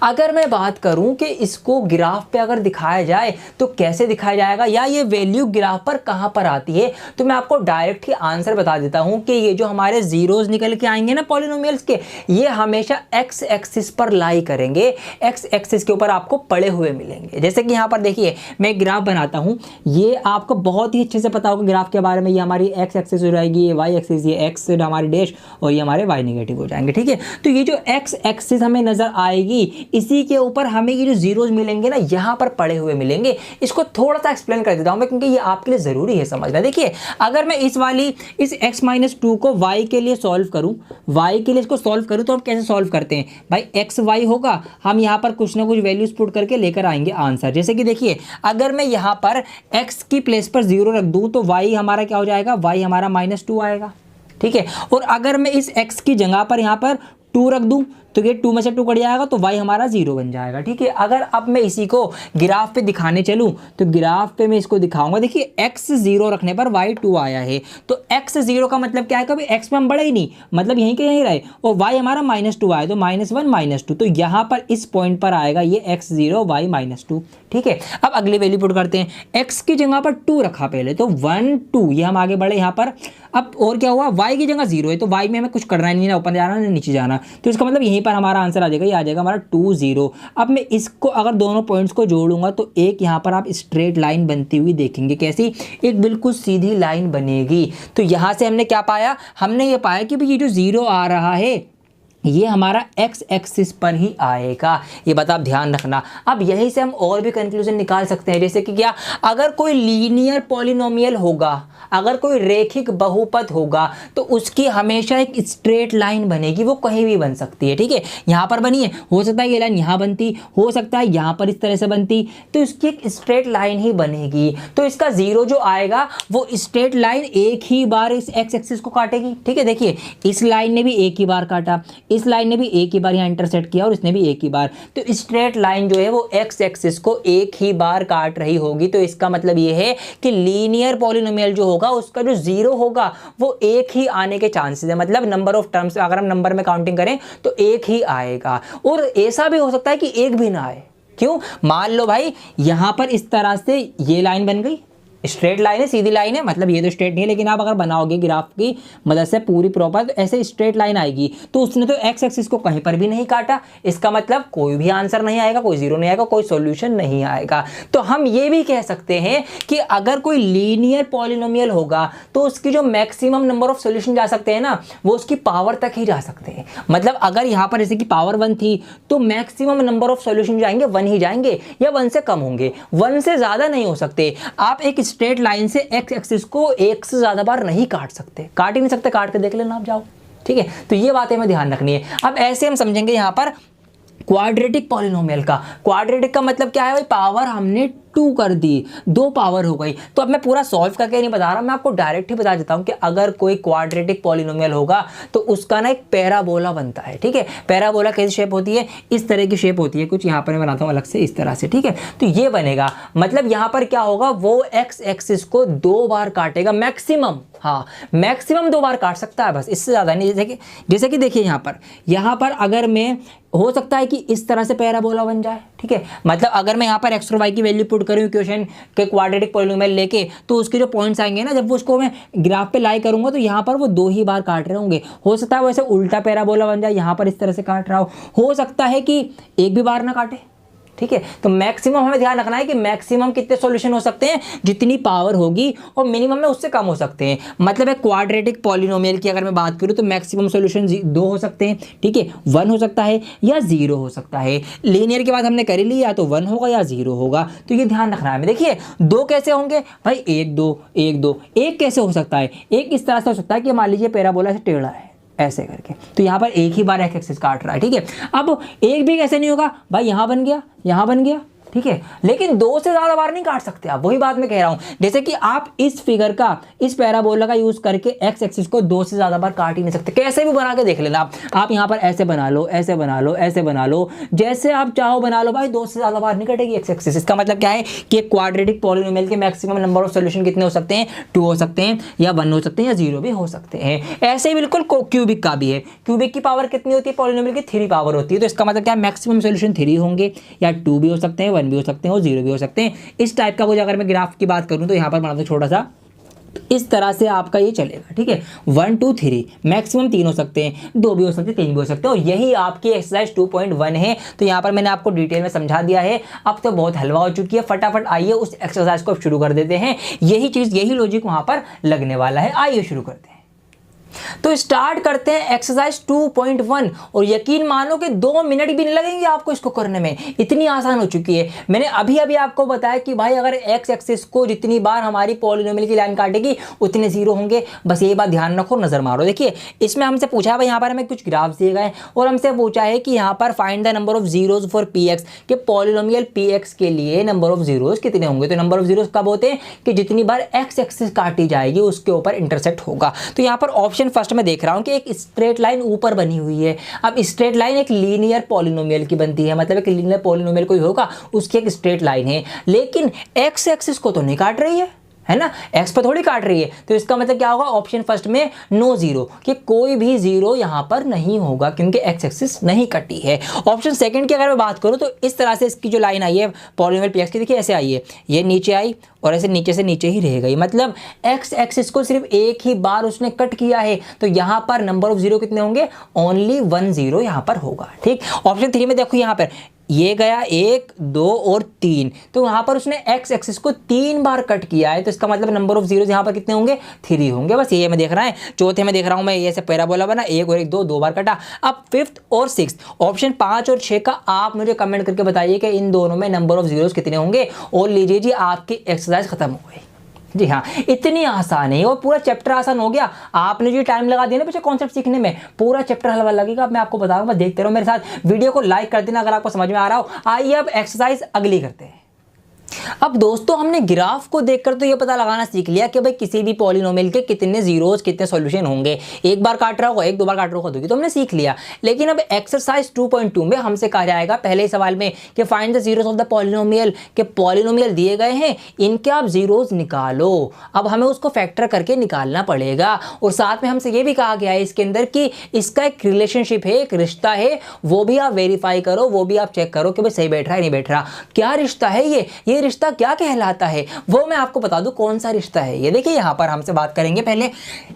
अगर मैं बात करूं कि इसको ग्राफ पे अगर दिखाया जाए तो कैसे दिखाया जाएगा या ये वैल्यू ग्राफ पर कहां पर आती है, तो मैं आपको डायरेक्ट ही आंसर बता देता हूं कि ये जो हमारे जीरोस निकल के आएंगे ना पॉलिनोमियल्स के, ये हमेशा एक्स एक्सिस पर लाई करेंगे। एक्स एक्सिस के ऊपर आपको पड़े हुए मिलेंगे। जैसे कि यहां पर देखिए मैं एक ग्राफ बनाता हूं, ये आपको बहुत ही अच्छे से पता होगा ग्राफ के बारे में। ये हमारी एक्स एक्सिस हो जाएगी, ये वाई एक्सिस, ये एक्स हमारी डैश और ये हमारे वाई नेगेटिव हो जाएंगे। ठीक है, तो ये जो एक्स एक्सिस हमें नजर आएगी इसी के ऊपर हमें ये जो जीरोस मिलेंगे ना यहां पर पड़े हुए मिलेंगे। इसको थोड़ा सा एक्सप्लेन कर देता हूं मैं क्योंकि ये आपके लिए जरूरी है समझना। देखिए अगर मैं इस x - 2 को y के लिए सॉल्व करूं, y के लिए इसको सॉल्व करूं तो हम कैसे सॉल्व करते हैं भाई? x y होगा, हम यहां पर कुछ ना कुछ वैल्यूज पुट करके लेकर आएंगे आंसर। जैसे कि देखिए अगर मैं यहां पर x की प्लेस पर 0 रख दूं तो y हमारा क्या हो जाएगा? y हमारा -2 आएगा। ठीक है, और अगर मैं इस x की जगह पर यहां पर 2 रख दूं तो ये 2 में से 2 कट जाएगा तो y हमारा 0 बन जाएगा। ठीक है, अगर अब मैं इसी को ग्राफ पे दिखाने चलूं तो ग्राफ पे मैं इसको दिखाऊंगा। देखिए x 0 रखने पर y 2 आया है तो x 0 का मतलब क्या है? कभी x में हम बढ़े ही नहीं, मतलब यहीं के यहीं रहे, और y हमारा -2 आया तो -1 -2, तो यहाँ पर इस पॉइंट पर आएगा ये x 0 y -2। ठीक है, अब अगली वैल्यू पुट करते हैं। x की जगह पर 2 रखा पहले तो 1 2, ये हम आगे बढ़े यहाँ पर। अब और क्या हुआ? y की जगह 0 है तो y में हमें कुछ करना नहीं, ना ऊपर जाना ना नीचे जाना, तो इसका मतलब यहीं पर हमारा आंसर आ जाएगा, ये आ जाएगा हमारा 2 0। अब मैं इसको अगर दोनों पॉइंट्स को जोड़ूंगा तो एक यहाँ पर आप स्ट्रेट लाइन बनती हुई देखेंगे। कैसी? एक बिल्कुल सीधी लाइन बनेगी। तो यहाँ से हमने क्या पाया? हमने ये पाया कि भाई ये जो 0 आ रहा है ये हमारा x एक्सिस पर ही आएगा। ये बात आप ध्यान रखना। अब यहीं से हम और भी कंक्लूजन निकाल सकते हैं, जैसे कि क्या? अगर कोई लीनियर पॉलिनोमियल होगा, अगर कोई रेखिक बहुपद होगा तो उसकी हमेशा एक स्ट्रेट लाइन बनेगी, वो कहीं भी बन सकती है। ठीक है, यहाँ पर बनी है, हो सकता है ये लाइन यहाँ बनती, हो सकता है यहाँ पर इस तरह से बनती, तो इसकी एक स्ट्रेट लाइन ही बनेगी। तो इसका 0 जो आएगा वो स्ट्रेट लाइन एक ही बार इस x एक्सिस को काटेगी। ठीक है, देखिए इस लाइन ने भी एक ही बार काटा, इस लाइन ने भी एक ही बार यहाँ इंटरसेक्ट किया और इसने भी एक ही बार, तो स्ट्रेट लाइन जो है वो x एक्सिस को एक ही बार काट रही होगी। तो इसका मतलब ये है कि लीनियर पॉलिनोमियल जो होगा उसका जो 0 होगा वो एक ही आने के चांसेस है, मतलब नंबर ऑफ टर्म्स अगर हम नंबर में काउंटिंग करें तो एक ही आएगा। और ऐसा भी हो सकता है कि एक भी ना आए। क्यों? मान लो भाई यहां पर इस तरह से ये लाइन बन गई, स्ट्रेट लाइन है, सीधी लाइन है, मतलब ये तो स्ट्रेट नहीं है, लेकिन आप अगर बनाओगे ग्राफ की मदद से पूरी प्रॉपर तो ऐसे स्ट्रेट लाइन आएगी। तो उसने तो एक्स एक्सिस को कहीं पर भी नहीं काटा, इसका मतलब कोई भी आंसर नहीं आएगा, कोई जीरो नहीं आएगा, कोई सॉल्यूशन नहीं आएगा। तो हम ये भी कह सकते हैं कि अगर कोई लीनियर पॉलिनोमियल होगा तो उसकी जो मैक्सिमम नंबर ऑफ सॉल्यूशन जा सकते हैं ना, वो उसकी पावर तक ही जा सकते हैं। मतलब अगर यहां पर जैसे कि पावर 1 थी तो मैक्सिमम नंबर ऑफ सॉल्यूशन जाएंगे 1 ही जाएंगे, या 1 से कम होंगे, 1 से ज्यादा नहीं हो सकते। आप एक स्ट्रेट लाइन से एक्स एक्सिस को एक से ज्यादा बार नहीं काट सकते, काट ही नहीं सकते, काट के देख लेना आप जाओ, ठीक है। तो ये बातें हमें ध्यान रखनी है। अब ऐसे हम समझेंगे यहां पर क्वाड्रेटिक पॉलिनोमियल का। क्वाड्रेटिक का मतलब क्या है भाई, पावर हमने 2 कर दी, 2 पावर हो गई। तो अब मैं पूरा सॉल्व करके नहीं बता रहा, मैं आपको डायरेक्ट ही बता देता हूं कि अगर कोई क्वाड्रेटिक पॉलिनोमियल होगा तो उसका ना एक पैराबोला बनता है, ठीक है। पैराबोला कैसी शेप होती है, इस तरह की शेप होती है कुछ, यहां पर मैं बनाता हूं अलग से इस तरह से, ठीक है। तो ये बनेगा, मतलब यहां पर क्या होगा, वो एक्स एक्सिस को 2 बार काटेगा मैक्सिमम, हाँ मैक्सिमम 2 बार काट सकता है बस, इससे ज्यादा नहीं। जैसे कि देखिए यहां पर अगर मैं, हो सकता है कि इस तरह से पैराबोला बन जाए, ठीक है। मतलब अगर मैं यहाँ पर एक्स और वाई की वैल्यू पुट करूँ इक्वेशन के क्वाड्रेटिक पॉलिनोमियल लेके, तो उसके जो पॉइंट्स आएंगे ना, जब वो उसको मैं ग्राफ पे लाई करूंगा तो यहाँ पर वो 2 ही बार काट रहे होंगे। हो सकता है वैसे उल्टा पैराबोला बन जाए, यहाँ पर इस तरह से काट रहा हो सकता है कि एक भी बार ना काटे, ठीक है। तो मैक्सिमम हमें ध्यान रखना है कि मैक्सिमम कितने सॉल्यूशन हो सकते हैं, जितनी पावर होगी, और मिनिमम में उससे कम हो सकते हैं। मतलब एक क्वाड्रेटिक पॉलिनोमियल की अगर मैं बात करूं तो मैक्सिमम सॉल्यूशन 2 हो सकते हैं, ठीक है, 1 हो सकता है या 0 हो सकता है। लीनियर के बाद हमने कर ही लिया, तो 1 होगा या 0 होगा, तो ये ध्यान रखना है हमें। देखिए 2 कैसे होंगे भाई, 1 2 1 2, एक कैसे हो सकता है, एक इस तरह से हो सकता है कि मान लीजिए पैराबोला से टेढ़ा है ऐसे करके, तो यहाँ पर एक ही बार एक्स एक्सिस काट रहा है, ठीक है। अब एक भी कैसे नहीं होगा भाई, यहाँ बन गया, यहाँ बन गया, ठीक है, लेकिन 2 से ज्यादा बार नहीं काट सकते आप, वही बात मैं कह रहा हूं। जैसे कि आप इस फिगर का, इस पैराबोला का यूज करके एक्स एक्सिस को 2 से ज्यादा बार काट ही नहीं सकते, कैसे भी बना के देख लेना आप यहां पर ऐसे बना लो, ऐसे बना लो, ऐसे बना लो, जैसे आप चाहो बना लो भाई, 2 से ज्यादा बार नहीं कटेगी एक्स एक्सिस। इसका मतलब क्या है कि क्वाड्रेटिक पॉलिनोमियल के मैक्सिमम नंबर ऑफ सॉल्यूशन कितने हो सकते हैं, 2 हो सकते हैं, या 1 हो सकते हैं, या 0 भी हो सकते हैं। ऐसे ही बिल्कुल क्यूबिक का भी है, क्यूबिक की पावर कितनी होती है, पॉलिनोमियल की 3 पावर होती है। तो इसका मतलब क्या है, मैक्सिमम सॉल्यूशन 3 होंगे, या 2 भी हो सकते हैं, 1 भी हो सकते हैं, और 0 भी हो सकते हैं। इस टाइप का कुछ अगर मैं ग्राफ की बात करूं तो यहां पर बनाता हूं छोटा सा, इस तरह से आपका ये चलेगा, ठीक है। 1 2 3 मैक्सिमम 3 हो सकते हैं, 2 भी हो सकते हैं, 3 भी हो सकते हैं, और यही आपकी एक्सरसाइज 2.1 है। तो यहाँ पर मैंने आपको डिटेल में समझा दिया है। अब तो बहुत हलवा हो चुकी है, फटाफट आइए उस एक्सरसाइज को शुरू कर देते हैं। यही चीज, यही लॉजिक वहां पर लगने वाला है। आइए शुरू करते हैं। तो स्टार्ट करते हैं एक्सरसाइज 2.1, और यकीन मानो कि 2 मिनट भी नहीं लगेंगे आपको इसको करने में, इतनी आसान हो चुकी है। मैंने अभी अभी आपको बताया कि भाई अगर एक्स एक्सिस को जितनी बार हमारी पॉलिनोमियल की लाइन काटेगी उतने 0 होंगे, बस ये बात ध्यान रखो, नजर मारो। देखिए इसमें हमसे पूछा है भाई, यहाँ पर हमें कुछ ग्राफ्स दिए गए और हमसे पूछा है कि यहाँ पर find the number of zeros for P x, के पॉलिनोमियल पी एक्स के लिए नंबर ऑफ जीरोज कितने होंगे। तो नंबर ऑफ जीरोज कब होते हैं कि जितनी बार एक्स एक्सिस काटी जाएगी उसके ऊपर इंटरसेक्ट होगा। तो यहाँ पर ऑप्शन फर्स्ट में देख रहा हूं कि एक स्ट्रेट लाइन ऊपर बनी हुई है। अब स्ट्रेट लाइन एक लीनियर पॉलिनोमियल की बनती है, मतलब एक लीनियर पॉलिनोमियल कोई होगा उसकी एक स्ट्रेट लाइन है, लेकिन एक्स एक्सिस को तो नहीं काट रही है ना, एक्स पर थोड़ी काट रही है। तो इसका मतलब क्या होगा, ऑप्शन फर्स्ट में नो जीरो, कि कोई भी जीरो यहां पर नहीं होगा क्योंकि एक्स एक्सिस नहीं कटी है। ऑप्शन सेकंड की अगर मैं बात करूं तो इस तरह से इसकी जो लाइन आई है पॉलिनोमियल पी एक्स की, देखिए ऐसे आई है, ये नीचे आई और ऐसे नीचे से नीचे ही रह गई, मतलब एक्स एक्सिस को सिर्फ एक ही बार उसने कट किया है। तो यहां पर नंबर ऑफ जीरो कितने होंगे, ओनली 1 0 यहां पर होगा, ठीक। ऑप्शन 3 में देखो, यहां पर ये गया 1 2 और 3, तो वहां पर उसने एक्स एक्सिस को 3 बार कट किया है, तो इसका मतलब नंबर ऑफ जीरोज यहां पर कितने होंगे, 3 होंगे, बस ये मैं देख रहा है। चौथे में देख रहा हूं मैं, ये से पैराबोला बना, 1 और 1 2 बार कटा। अब फिफ्थ और सिक्स्थ, ऑप्शन 5 और 6 का आप मुझे कमेंट करके बताइए कि इन दोनों में नंबर ऑफ जीरोज कितने होंगे, और लीजिए जी आपकी एक्सरसाइज खत्म हो गई। जी हाँ, इतनी आसान है और पूरा चैप्टर आसान हो गया। आपने जो टाइम लगा दिया ना पीछे कॉन्सेप्ट सीखने में, पूरा चैप्टर हलवा लगेगा। मैं आपको बताऊंगा, देखते रहो मेरे साथ, वीडियो को लाइक कर देना अगर आपको समझ में आ रहा हो। आइए अब एक्सरसाइज अगली करते हैं। अब दोस्तों हमने ग्राफ को देखकर तो ये पता लगाना सीख लिया कि भाई किसी भी पॉलिनोमियल के कितने जीरोज कितने सॉल्यूशन होंगे, एक बार काट रहा होगा, 1 2 बार काट रहा होगा, तो हमने सीख लिया। लेकिन अब एक्सरसाइज 2.2 में हमसे कहा जाएगा पहले ही सवाल में कि find the zeros of the polynomial, के पॉलिनोमियल दिए गए हैं, इनके आप जीरोज निकालो। अब हमें उसको फैक्टर करके निकालना पड़ेगा, और साथ में हमसे ये भी कहा गया है इसके अंदर कि इसका एक रिलेशनशिप है, एक रिश्ता है, वो भी आप वेरीफाई करो, वो भी आप चेक करो कि भाई सही बैठ रहा है नहीं बैठ रहा। क्या रिश्ता है ये रिश्ता क्या कहलाता है वो मैं आपको बता दूं कौन सा रिश्ता है। ये देखिए यहाँ पर हमसे बात करेंगे पहले,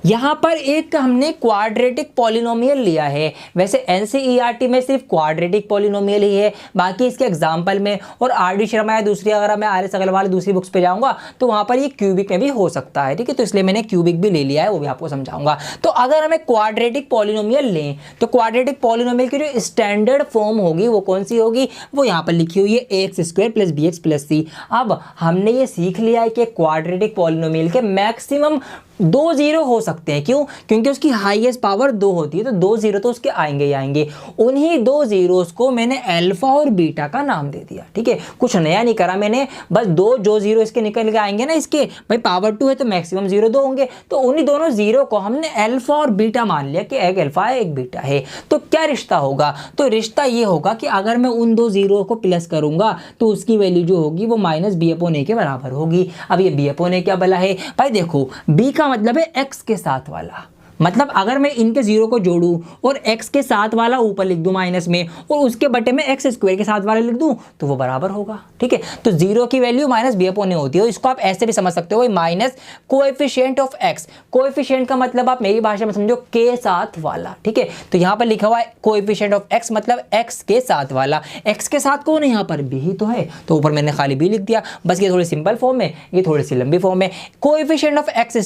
यहाँ पर एक हमने क्वाड्रेटिक पॉलिनोमियल लिया है। वैसे एनसीईआरटी में सिर्फ क्वाड्रेटिक पॉलिनोमियल ही है, बाकी इसके एग्जाम्पल में और आर डी शर्मा या दूसरी, अगर मैं आर एस अग्रवाल दूसरी बुक्स पे जाऊंगा तो वहां पर ये क्यूबिक में भी हो सकता है, ठीक है। तो इसलिए मैंने क्यूबिक भी ले लिया है, वो भी आपको समझाऊंगा। तो अगर हमें क्वाड्रेटिक पॉलिनोमियल लें तो क्वाड्रेटिक पॉलिनोमियल की जो स्टैंडर्ड फॉर्म होगी वो कौन सी होगी, वो यहाँ पर लिखी हुई है x square plus b x plus c. अब हमने ये सीख लिया है कि क्वाड्रेटिक पॉलिनोमियल के मैक्सिमम 2 जीरो हो सकते हैं। क्यों? क्योंकि उसकी हाईएस्ट पावर 2 होती है, तो 2 जीरो तो उसके आएंगे ही आएंगे। उन्हीं 2 जीरोस को मैंने अल्फा और बीटा का नाम दे दिया, ठीक है। कुछ नया नहीं करा मैंने, बस 2 जो जीरो इसके निकल के आएंगे ना, इसके भाई पावर 2 है तो मैक्सिमम जीरो 2 होंगे, तो उन्हीं दोनों जीरो को हमने अल्फा और बीटा मान लिया कि एक अल्फा है एक बीटा है। तो क्या रिश्ता होगा? तो रिश्ता ये होगा कि अगर मैं उन 2 जीरो को प्लस करूंगा तो उसकी वैल्यू जो होगी वो माइनस बी अपॉन ए के बराबर होगी। अब ये बी अपॉन ए क्या भला है भाई? देखो बी का मतलब है x के साथ वाला, मतलब अगर मैं इनके जीरो को जोड़ूं और x के साथ वाला ऊपर लिख दूं माइनस में और उसके बटे में x स्क्वायर के साथ वाला लिख दूं तो वो बराबर होगा, ठीक है। तो जीरो की वैल्यू माइनस बी अपॉन ए होती है। इसको आप ऐसे भी समझ सकते हो, minus coefficient of x। Coefficient का मतलब आप मेरी भाषा में समझो के साथ वाला, ठीक है। तो यहाँ पर लिखा हुआ है कोएफिशिएंट ऑफ x मतलब x के साथ वाला। x के साथ कौन है? यहाँ पर b ही तो है, तो ऊपर मैंने खाली b लिख दिया। बस ये थोड़ी सिंपल फॉर्म है, ये थोड़ी सी लंबी फॉर्म है। कोएफिशिएंट ऑफ x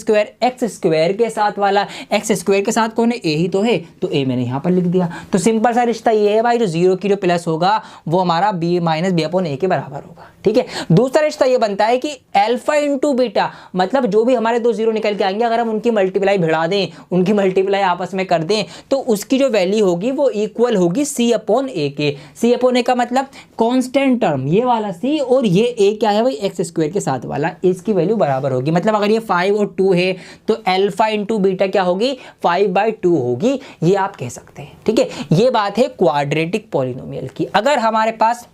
स्क्वायर के साथ वाला, एक्स स्क्वायर के साथ कौन है? ए ही तो है, तो ए मैंने यहाँ पर लिख दिया। तो सिंपल सा रिश्ता ये है भाई, जो जीरो की जो प्लस होगा वो हमारा बी माइनस बी अपॉन ए के बराबर होगा, ठीक है। दूसरा रिश्ता ये बनता है कि अल्फा इंटू बीटा, मतलब जो भी हमारे 2 जीरो निकल के आएंगे अगर हम उनकी मल्टीप्लाई भिड़ा दें, उनकी मल्टीप्लाई आपस में कर दें तो उसकी जो वैल्यू होगी वो इक्वल होगी सी अपॉन ए के। सी अपॉन ए का मतलब कांस्टेंट टर्म ये वाला सी, और ये ए क्या है भाई? एक्स स्क्वायर के साथ वाला, इसकी वैल्यू बराबर होगी। मतलब अगर ये 5 और 2 है तो अल्फा इंटू बीटा क्या होगी? 5/2 होगी, ये आप कह सकते हैं, ठीक है। ये बात है क्वाड्रेटिक पॉलिनोमियल की। अगर हमारे पास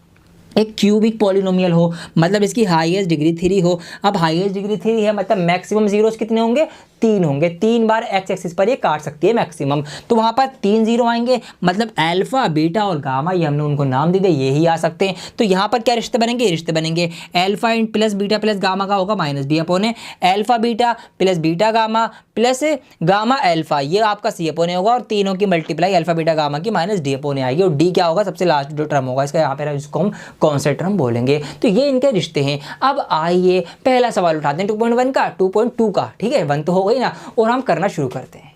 एक क्यूबिक पॉलिनोमियल हो, मतलब इसकी हाईएस्ट डिग्री 3 हो। अब हाईएस्ट डिग्री 3 है मतलब मैक्सिमम जीरोस कितने होंगे? 3 होंगे। 3 बार एक्स एक्सिस पर ये काट सकती है मैक्सिमम, तो वहां पर 3 जीरो आएंगे, मतलब अल्फा बीटा और गामा, ये हमने उनको नाम दे दिया, ये ही आ सकते हैं। तो यहाँ पर क्या रिश्ते बनेंगे? रिश्ते बनेंगे alpha in plus beta plus gamma का होगा minus b upon a, alpha beta plus beta gamma plus gamma alpha, ये आपका सी अपॉन ए होगा, और तीनों की मल्टीप्लाई अल्फा बीटा गामा की माइनस डी अपॉन ए आएगी। और डी क्या होगा? सबसे लास्ट जो टर्म होगा इसका, यहाँ पर इसको हम कौन-सा टर्म बोलेंगे। तो ये इनके रिश्ते हैं। अब आइए पहला सवाल उठाते हैं 2.1 का, 2.2 का, ठीक है। 1 तो हो गई ना, और हम करना शुरू करते हैं।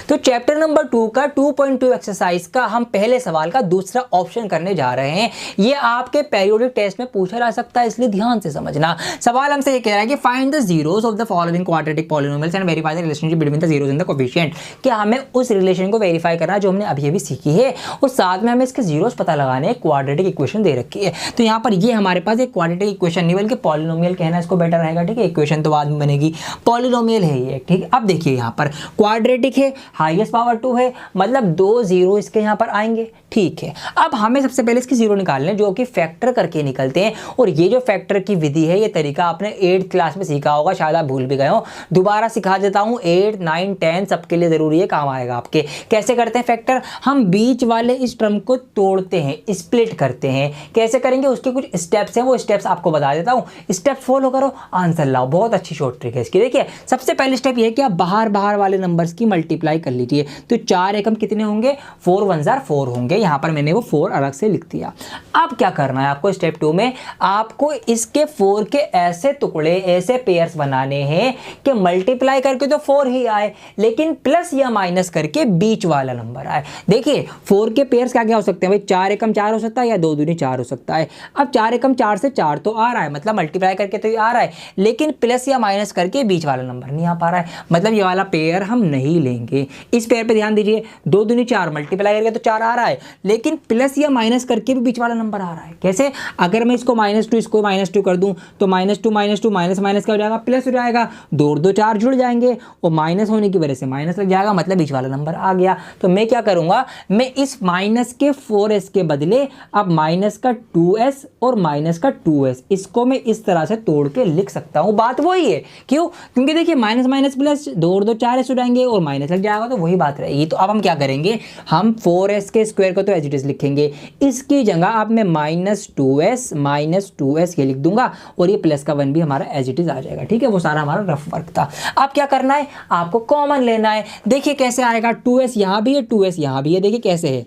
तो चैप्टर नंबर 2 का 2.2 एक्सरसाइज का हम पहले सवाल का दूसरा ऑप्शन करने जा रहे हैं। ये आपके पेरियोडिक टेस्ट में पूछा जा सकता है, इसलिए ध्यान से समझना। सवाल हमसे ये कह रहा है कि find the zeros of the following quadratic polynomials and verify the relationship between the zeros in the coefficient. क्या हमें उस रिलेशन को वेरीफाई करना जो हमने अभी अभी सीखी है, और साथ में हमें इसके जीरोस पता लगाने हैं। क्वाड्रेटिक इक्वेशन दे रखी है, तो यहाँ पर ये हमारे पास एक क्वाड्रेटिक इक्वेशन नहीं बल्कि पॉलिनोमियल कहना इसको बेटर रहेगा, ठीक है। इक्वेशन तो बाद में बनेगी, पॉलिनोमियल है ये, ठीक है। अब देखिए यहाँ पर क्वाड्रेटिक है, हाईएस्ट पावर 2 है, मतलब 2 जीरो इसके यहाँ पर आएंगे, ठीक है। अब हमें सबसे पहले इसकी जीरो निकालने हैं, जो कि फैक्टर करके निकलते हैं। और ये जो फैक्टर की विधि है, ये तरीका आपने 8th क्लास में सीखा होगा, शायद आप भूल भी गए हो। दोबारा सिखा देता हूँ, 8, 9, 10 सबके लिए जरूरी है, काम आएगा आपके। कैसे करते हैं फैक्टर? हम बीच वाले इस टर्म को तोड़ते हैं, स्प्लिट करते हैं। कैसे करेंगे उसके कुछ स्टेप्स हैं, वो स्टेप्स आपको बता देता हूँ। स्टेप फॉलो करो, आंसर लाओ। बहुत अच्छी शॉर्ट ट्रिक है इसकी। देखिए सबसे पहले स्टेप ये है कि आप बाहर वाले नंबर्स की मल्टीप्लाई कर लीजिए। तो 4 एकम कितने होंगे? 4 1 4 होंगे। यहाँ पर मैंने वो 4 अलग से लिख दिया। अब क्या करना है आपको? स्टेप 2 में आपको इसके 4 के ऐसे टुकड़े, ऐसे पेयर्स बनाने हैं कि मल्टीप्लाई करके तो 4 ही आए, लेकिन प्लस या माइनस करके बीच वाला नंबर आए। देखिए 4 के पेयर्स क्या क्या हो सकते हैं भाई? 4 एकम 4 हो सकता है, या 2 दूनी 4 हो सकता है। अब 4 एकम 4 से 4 तो आ रहा है, मतलब मल्टीप्लाई करके तो ये आ रहा है, लेकिन प्लस या माइनस करके बीच वाला नंबर नहीं आ पा रहा है, मतलब ये वाला पेयर हम नहीं लेंगे। इस पेयर पे ध्यान दीजिए, 2 दूनी 4 मल्टीप्लाई करके तो 4 आ रहा है, लेकिन प्लस या माइनस करके भी बीच वाला नंबर आ रहा है। कैसे? अगर मैं इसको -2 इसको -2 कर दूं तो -2 -2 माइनस माइनस क्या हो जाएगा? प्लस हो जाएगा। 2 और 2 4 जुड़ जाएंगे, और माइनस होने की वजह से माइनस लग जाएगा, मतलब बीच वाला नंबर आ गया। तो मैं क्या करूंगा? मैं इस माइनस के 4s के बदले अब माइनस का 2s और माइनस का 2s, इसको मैं इस तरह से तोड़ के लिख सकता हूं। बात वही है, क्यों? क्योंकि देखिए माइनस माइनस प्लस, 2 और 2 4s हो जाएंगे और माइनस लग जाएगा तो वही बात रहेगी। तो अब हम क्या करेंगे, हम 4s के स्क्वायर को तो एज इट इज लिखेंगे, इसकी जगह अब मैं -2s ये लिख दूंगा और ये प्लस का 1 भी हमारा एज इट इज आ जाएगा। ठीक है, वो सारा हमारा रफ वर्क था। अब क्या करना है, आपको कॉमन लेना है। देखिए कैसे आएगा, 2s यहाँ भी है, 2s यहाँ भी है। देखिए कैसे है,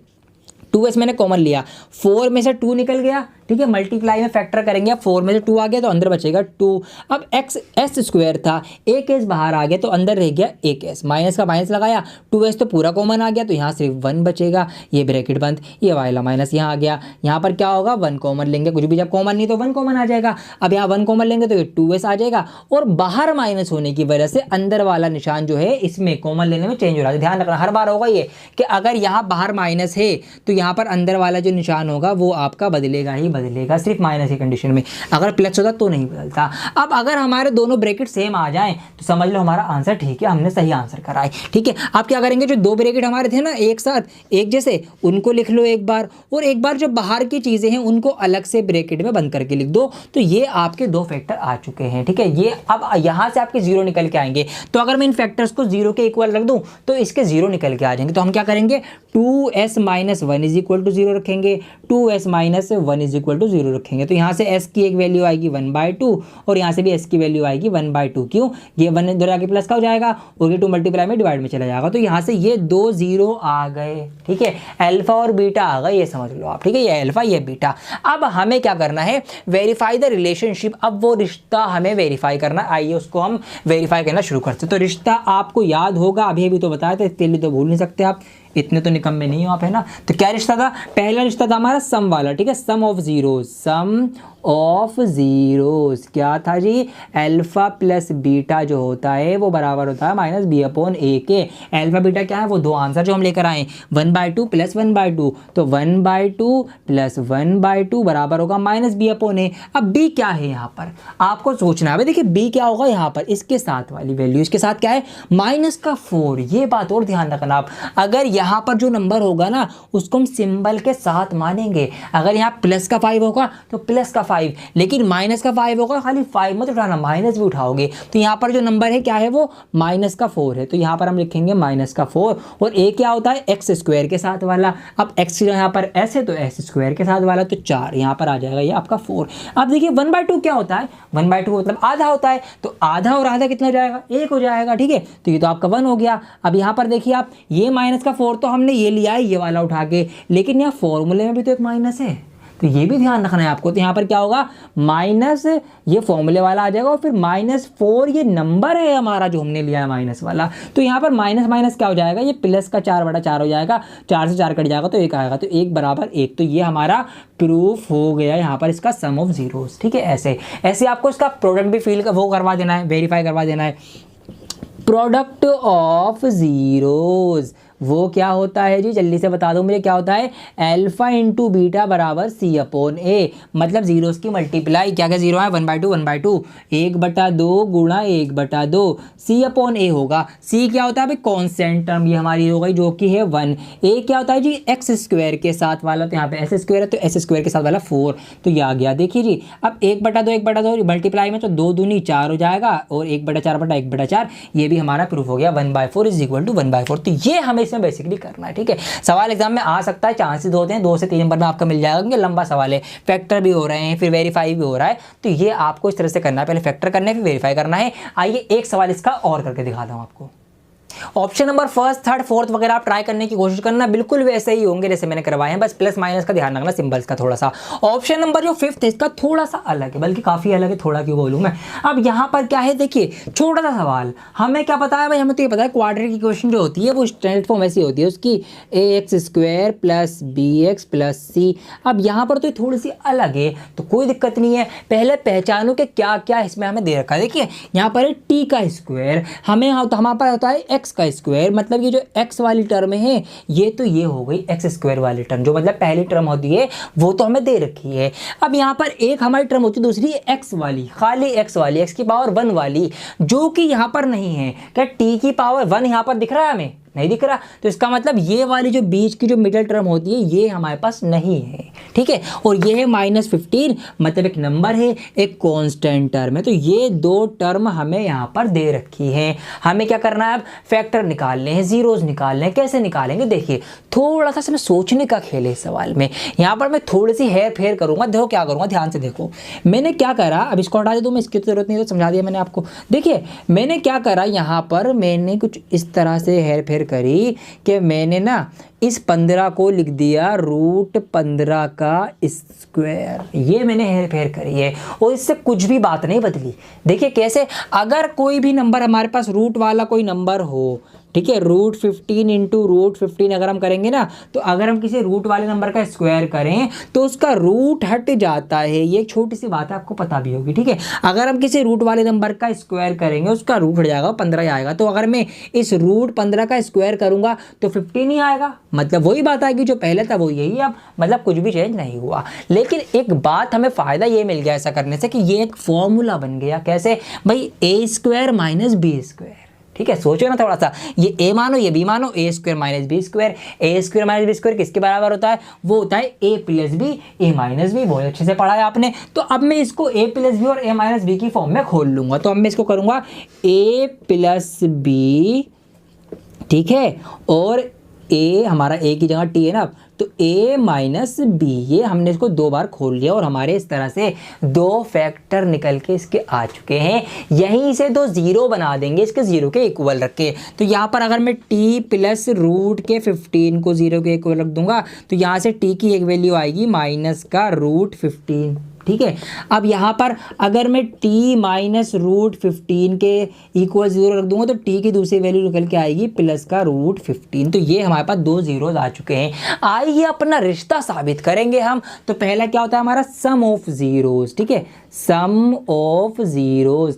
2s मैंने कॉमन लिया, 4 में से 2 निकल गया। ठीक है, मल्टीप्लाई में फैक्टर करेंगे, अब 4 में से 2 आ गया तो अंदर बचेगा 2। अब एक्स एस स्क्वायर था, एक एस बाहर आ गया तो अंदर रह गया एक एस, माइनस का माइनस लगाया, 2s तो पूरा कॉमन आ गया तो यहाँ सिर्फ 1 बचेगा, ये ब्रैकेट बंद, ये वाला माइनस यहाँ आ गया। यहाँ पर क्या होगा, 1 कॉमन लेंगे, कुछ भी जब कॉमन नहीं तो 1 कॉमन आ जाएगा। अब यहाँ 1 कॉमन लेंगे तो ये 2s आ जाएगा और बाहर माइनस होने की वजह से अंदर वाला निशान जो है इसमें कॉमन लेने में चेंज हो रहा है। ध्यान रखना, हर बार होगा ये कि अगर यहाँ बाहर माइनस है तो यहाँ पर अंदर वाला जो निशान होगा वो आपका बदलेगा ही बदलेगा, सिर्फ माइनस की कंडीशन में। अगर प्लस होता तो नहीं बदलता। अब अगर हमारे दोनों ब्रैकेट सेम आ जाएं तो समझ लो हमारा आंसर ठीक है, हमने सही आंसर करा है। ठीक है, आप क्या करेंगे, जो दो ब्रैकेट हमारे थे ना एक साथ एक जैसे, उनको लिख लो एक बार, और एक बार जो बाहर की चीज़ें हैं उनको अलग से ब्रैकेट में बंद करके लिख दो। तो ये आपके दो फैक्टर आ चुके हैं। ठीक है, ये अब यहाँ से आपके जीरो निकल के आएंगे। तो अगर मैं इन फैक्टर्स को जीरो के इक्वल रख दूँ तो इसके जीरो निकल के आ जाएंगे। तो हम क्या करेंगे, 2s - 1 = 0 रखेंगे, 2s - 1 = 0 रखेंगे। तो यहाँ से s की एक वैल्यू आएगी 1/2 और यहाँ से भी s की वैल्यू आएगी 1/2। क्यों, ये 1 इधर आके प्लस का हो जाएगा और ये 2 मल्टीप्लाई में डिवाइड में चला जाएगा। तो यहाँ से ये 2 0 आ गए। ठीक है, अल्फा और बीटा आ गए, ये समझ लो आप। ठीक है, ये अल्फा ये बीटा। अब हमें क्या करना है, वेरीफाई द रिलेशनशिप। अब वो रिश्ता हमें वेरीफाई करना, आइए उसको हम वेरीफाई करना शुरू करते हैं। तो रिश्ता आपको याद होगा, अभी तो बताया था, इसके लिए तो भूल नहीं सकते आप, इतने तो निकम्मे नहीं हो आप, है ना। तो क्या रिश्ता था, पहला रिश्ता था हमारा सम वाला। ठीक है, सम ऑफ जीरोस क्या था जी, अल्फा प्लस बीटा जो होता है वो बराबर होता है -b/a के। अल्फा बीटा क्या है, वो दो आंसर जो हम लेकर आए, 1/2 + 1/2। तो 1/2 + 1/2 बराबर होगा -b/a। अब b क्या है यहाँ पर आपको सोचना है। देखिए b क्या होगा यहाँ पर, इसके साथ वाली वैल्यू, इसके साथ क्या है -4। ये बात और ध्यान रखना आप, अगर यहाँ पर जो नंबर होगा ना उसको हम सिंबल के साथ मानेंगे। अगर यहाँ प्लस का 5 होगा तो प्लस का 5, लेकिन माइनस का 5 होगा, खाली 5 मत उठाना, माइनस भी उठाओगे। तो यहाँ पर जो नंबर है क्या है, वो -4 है। तो यहाँ पर हम लिखेंगे -4 और a क्या होता है, x² के साथ वाला। अब x यहाँ पर s है तो s² के साथ वाला, तो 4 यहाँ पर आ जाएगा, ये आपका 4। अब देखिए 1/2 क्या होता है, 1/2 मतलब आधा होता है। तो आधा और आधा कितना हो जाएगा, 1 हो जाएगा। ठीक है, तो ये तो आपका 1 हो गया। अब यहाँ पर देखिए आप, ये -4 तो हमने ये लिया है ये वाला उठा के, लेकिन यहाँ फॉर्मूले में भी तो एक माइनस है, तो ये भी ध्यान रखना है आपको। तो यहाँ पर क्या होगा, माइनस ये फॉर्मूले वाला आ जाएगा और फिर -4 ये नंबर है हमारा जो हमने लिया है माइनस वाला। तो यहाँ पर माइनस माइनस क्या हो जाएगा, ये प्लस का 4/4 हो जाएगा, 4 से 4 कट जाएगा तो 1 आएगा, तो 1 = 1। तो ये हमारा प्रूफ हो गया यहाँ पर इसका सम ऑफ जीरोस। ठीक है, ऐसे ऐसे आपको इसका प्रोडक्ट भी फील वो करवा देना है, वेरीफाई करवा देना है। प्रोडक्ट ऑफ जीरोस वो क्या होता है जी, जल्दी से बता दो मुझे, क्या होता है, अल्फा × बीटा = c/a। मतलब जीरोस की मल्टीप्लाई, क्या क्या जीरो है, 1/2 1/2, 1/2 गुणा 1/2 c/a होगा। c क्या होता है, भाई कांस्टेंट टर्म, ये हमारी हो गई जो कि है 1। a क्या होता है जी, x² के साथ वाला, तो यहाँ पे s² है तो s² के साथ वाला 4, तो ये आ गया। देखिए जी, अब 1/2 मल्टीप्लाई में तो 2 दूनी 4 हो जाएगा और 1/4 ये भी हमारा प्रूफ हो गया, 1/4 = 1/4। तो ये हमें इसमें बेसिकली करना है। ठीक है, सवाल एग्जाम में आ सकता है, चांसेस होते हैं 2 से 3 नंबर में आपका मिल जाएगा, क्योंकि लंबा सवाल है, फैक्टर भी हो रहे हैं, फिर वेरीफाई भी हो रहा है। तो ये आपको इस तरह से करना है, पहले फैक्टर करना है फिर वेरीफाई करना है। आइए एक सवाल इसका और करके दिखाता हूं आपको। ऑप्शन नंबर 1, 3, 4 वगैरह आप ट्राई करने की कोशिश करना, बिल्कुल वैसे ही होंगे जैसे मैंने करवाए हैं, बस प्लस माइनस का ध्यान रखना, सिंबल्स का थोड़ा सा। ऑप्शन नंबर जो 5th है इसका थोड़ा सा अलग है, बल्कि काफ़ी अलग है, थोड़ा क्यों बोलूँ मैं। अब यहाँ पर क्या है, देखिए छोटा सा सवाल, हमें क्या पता है भाई, हमें तो ये पता है क्वाड्रेटिक इक्वेशन जो होती है वो स्टैंडर्ड फॉर्म ऐसी होती है उसकी, ax² + bx + c। अब यहाँ पर तो थोड़ी सी अलग है, तो कोई दिक्कत नहीं है, पहले पहचानो कि क्या क्या इसमें हमें दे रखा है। देखिए यहाँ पर है t², हमें हमारे पास होता है x², मतलब ये जो x वाली टर्म है ये तो ये हो गई x² वाली टर्म, जो मतलब पहली टर्म होती है वो तो हमें दे रखी है। अब यहाँ पर एक हमारी टर्म होती है, दूसरी x वाली, खाली x वाली, x की पावर 1 वाली, जो कि यहाँ पर नहीं है। क्या t की पावर 1 यहाँ पर दिख रहा है हमें, नहीं दिख रहा, तो इसका मतलब ये वाली जो बीच की जो मिडिल टर्म होती है ये हमारे पास नहीं है, ठीक है। और ये है -15, मतलब एक नंबर है, एक कांस्टेंट टर्म है। तो ये दो टर्म हमें यहाँ पर दे रखी है। हमें क्या करना है, अब फैक्टर निकालने हैं, जीरोस निकालने हैं। कैसे निकालेंगे, देखिए थोड़ा सा इसमें सोचने का खेल है इस सवाल में। यहाँ पर मैं थोड़ी सी हेर फेर करूंगा। देखो क्या करूंगा, ध्यान से देखो। मैंने क्या करा, अब इसको हटा दूँ मैं, इसकी तो जरूरत नहीं, तो समझा दिया मैंने आपको। देखिए मैंने क्या करा, यहाँ पर मैंने कुछ इस तरह से हेर फेर करी कि मैंने ना इस 15 को लिख दिया √15 का स्क्वायर। ये मैंने हेर फेर करी है और इससे कुछ भी बात नहीं बदली। देखिए कैसे, अगर कोई भी नंबर हमारे पास रूट वाला कोई नंबर हो, ठीक है, √15 इंटू √15 अगर हम करेंगे ना, तो अगर हम किसी रूट वाले नंबर का स्क्वायर करें तो उसका रूट हट जाता है। ये एक छोटी सी बात है, आपको पता भी होगी, ठीक है। अगर हम किसी रूट वाले नंबर का स्क्वायर करेंगे उसका रूट हट जाएगा, 15 ही आएगा। तो अगर मैं इस √15 का स्क्वायर करूंगा तो 15 ही आएगा, मतलब वही बात आएगी जो पहले था वो यही। अब मतलब कुछ भी चेंज नहीं हुआ। लेकिन एक बात हमें फ़ायदा ये मिल गया ऐसा करने से कि ये एक फॉर्मूला बन गया। कैसे भाई, a² - b², ठीक है। सोचो ना थोड़ा सा, ये a मानो ये b मानो, a² - b², a² - b² किसके बराबर होता है, वो होता है a + b, a - b। बहुत अच्छे से पढ़ा है आपने। तो अब मैं इसको a + b और a - b की फॉर्म में खोल लूंगा। तो अब मैं इसको करूंगा a + b, ठीक है, और a हमारा a की जगह t है ना, तो a - b, ये हमने इसको 2 बार खोल लिया और हमारे इस तरह से 2 फैक्टर निकल के इसके आ चुके हैं। यहीं से 2 0 बना देंगे इसके 0 के इक्वल रख के। तो यहाँ पर अगर मैं t + √15 को 0 के इक्वल रख दूंगा तो यहाँ से t की एक वैल्यू आएगी -√15, ठीक है। अब यहाँ पर अगर मैं t - √15 के इक्वल 0 रख दूंगा तो t की दूसरी वैल्यू निकल के आएगी +√15। तो ये हमारे पास 2 जीरोस आ चुके हैं। आइए अपना रिश्ता साबित करेंगे हम। तो पहला क्या होता है हमारा, सम ऑफ जीरोस, ठीक है, सम ऑफ जीरोस।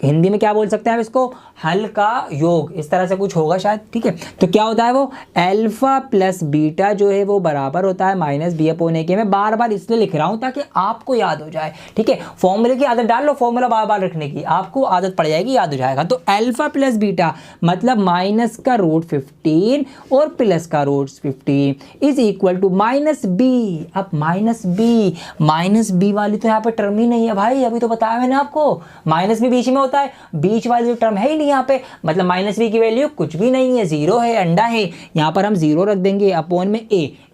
हिंदी में क्या बोल सकते हैं हम इसको, हल का योग, इस तरह से कुछ होगा शायद, ठीक है। तो क्या होता है वो, अल्फा + बीटा जो है वो बराबर होता है -b/a। मैं बार बार इसलिए लिख रहा हूँ ताकि आपको याद हो जाए, ठीक है। फॉर्मूले की आदत डाल लो, फॉर्मूला बार बार रखने की, आपको आदत पड़ जाएगी, याद हो जाएगा। तो अल्फा + बीटा मतलब -√15 और +√15 इज इक्वल टू -b। अब -b वाली तो यहाँ पर टर्म ही नहीं है भाई, अभी तो बताया मैंने आपको, -b बीच में होता है, बीच वाली जो टर्म है ही नहीं यहाँ पे, मतलब -b की वैल्यू कुछ भी नहीं है, 0 है, अंडा है। यहाँ पर हम 0 रख देंगे, अपॉन में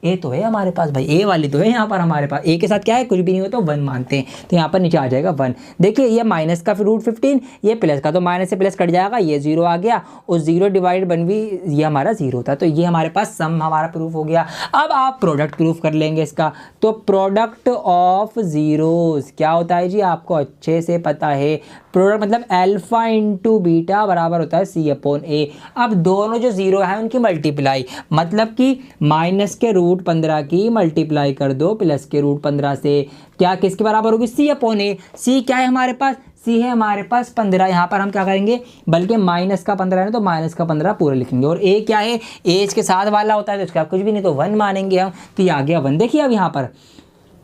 a तो है हमारे पास भाई, a वाली तो है यहाँ पर हमारे पास। a के साथ क्या है, कुछ भी नहीं हो तो 1 मानते हैं, तो यहाँ पर नीचे आ जाएगा 1। देखिए ये माइनस का फिर √15, ये प्लस का, तो माइनस से प्लस कट जाएगा, ये 0 आ गया, और 0 डिवाइड 1 भी ये हमारा 0 था। तो ये हमारे पास सम हमारा प्रूफ हो गया। अब आप प्रोडक्ट प्रूफ कर लेंगे इसका। तो प्रोडक्ट ऑफ जीरोस क्या होता है जी, आपको अच्छे से पता है। प्रोडक्ट मतलब अल्फा इंटू बीटा बराबर होता है c/a। अब दोनों जो 0 है उनकी मल्टीप्लाई, मतलब कि माइनस के √15 की मल्टीप्लाई कर दो प्लस के √15 से, क्या किसके बराबर होगी, c/a। c क्या है हमारे पास, c है हमारे पास 15। यहाँ पर हम क्या करेंगे, बल्कि माइनस का 15 है तो माइनस का 15 पूरा लिखेंगे। और a क्या है, a इसके साथ वाला होता है तो इसका कुछ भी नहीं, तो 1 मानेंगे हम। तो ये आ गया 1। देखिए अब यहाँ पर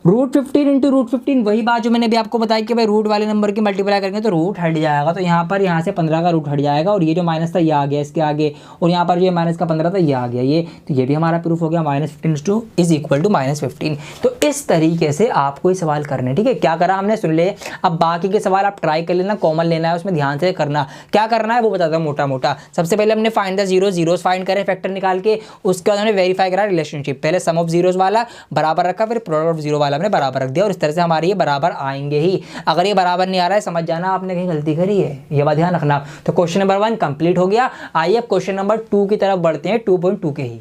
√15 इंटू √15, वही बात जो मैंने भी आपको बताई कि भाई रूट वाले नंबर की मल्टीप्लाई करेंगे तो रूट हट जाएगा। तो यहाँ पर यहाँ से 15 का रूट हट जाएगा, और ये जो माइनस था ये आ गया इसके आगे, और यहाँ पर जो माइनस का 15 था ये आ गया ये। तो ये भी हमारा प्रूफ हो गया, -15 इज इक्वल टू -15। तो इस तरीके से आपको ये सवाल करने, ठीक है। क्या करा हमने, सुन ले। अब बाकी के सवाल आप ट्राई कर लेना, कॉमन लेना है उसमें, ध्यान से करना। क्या करना है वो बताता हूँ मोटा मोटा। सबसे पहले हमने फाइंड द जीरोस फाइंड करे फैक्टर निकाल के, उसके बाद हमने वेरीफाई करा रिलेशनशिप। पहले सम ऑफ जीरोस वाला बराबर रखा, फिर प्रोडक्ट ऑफ जीरो वाला हमने बराबर रख दिया, और इस तरह से हमारे ये बराबर आएंगे ही। अगर ये बराबर नहीं आ रहा है समझ जाना आपने कहीं गलती करी है, ये बात ध्यान रखना। तो क्वेश्चन नंबर 1 कंप्लीट हो गया। आइए अब क्वेश्चन नंबर 2 की तरफ बढ़ते हैं, 2.2 के ही।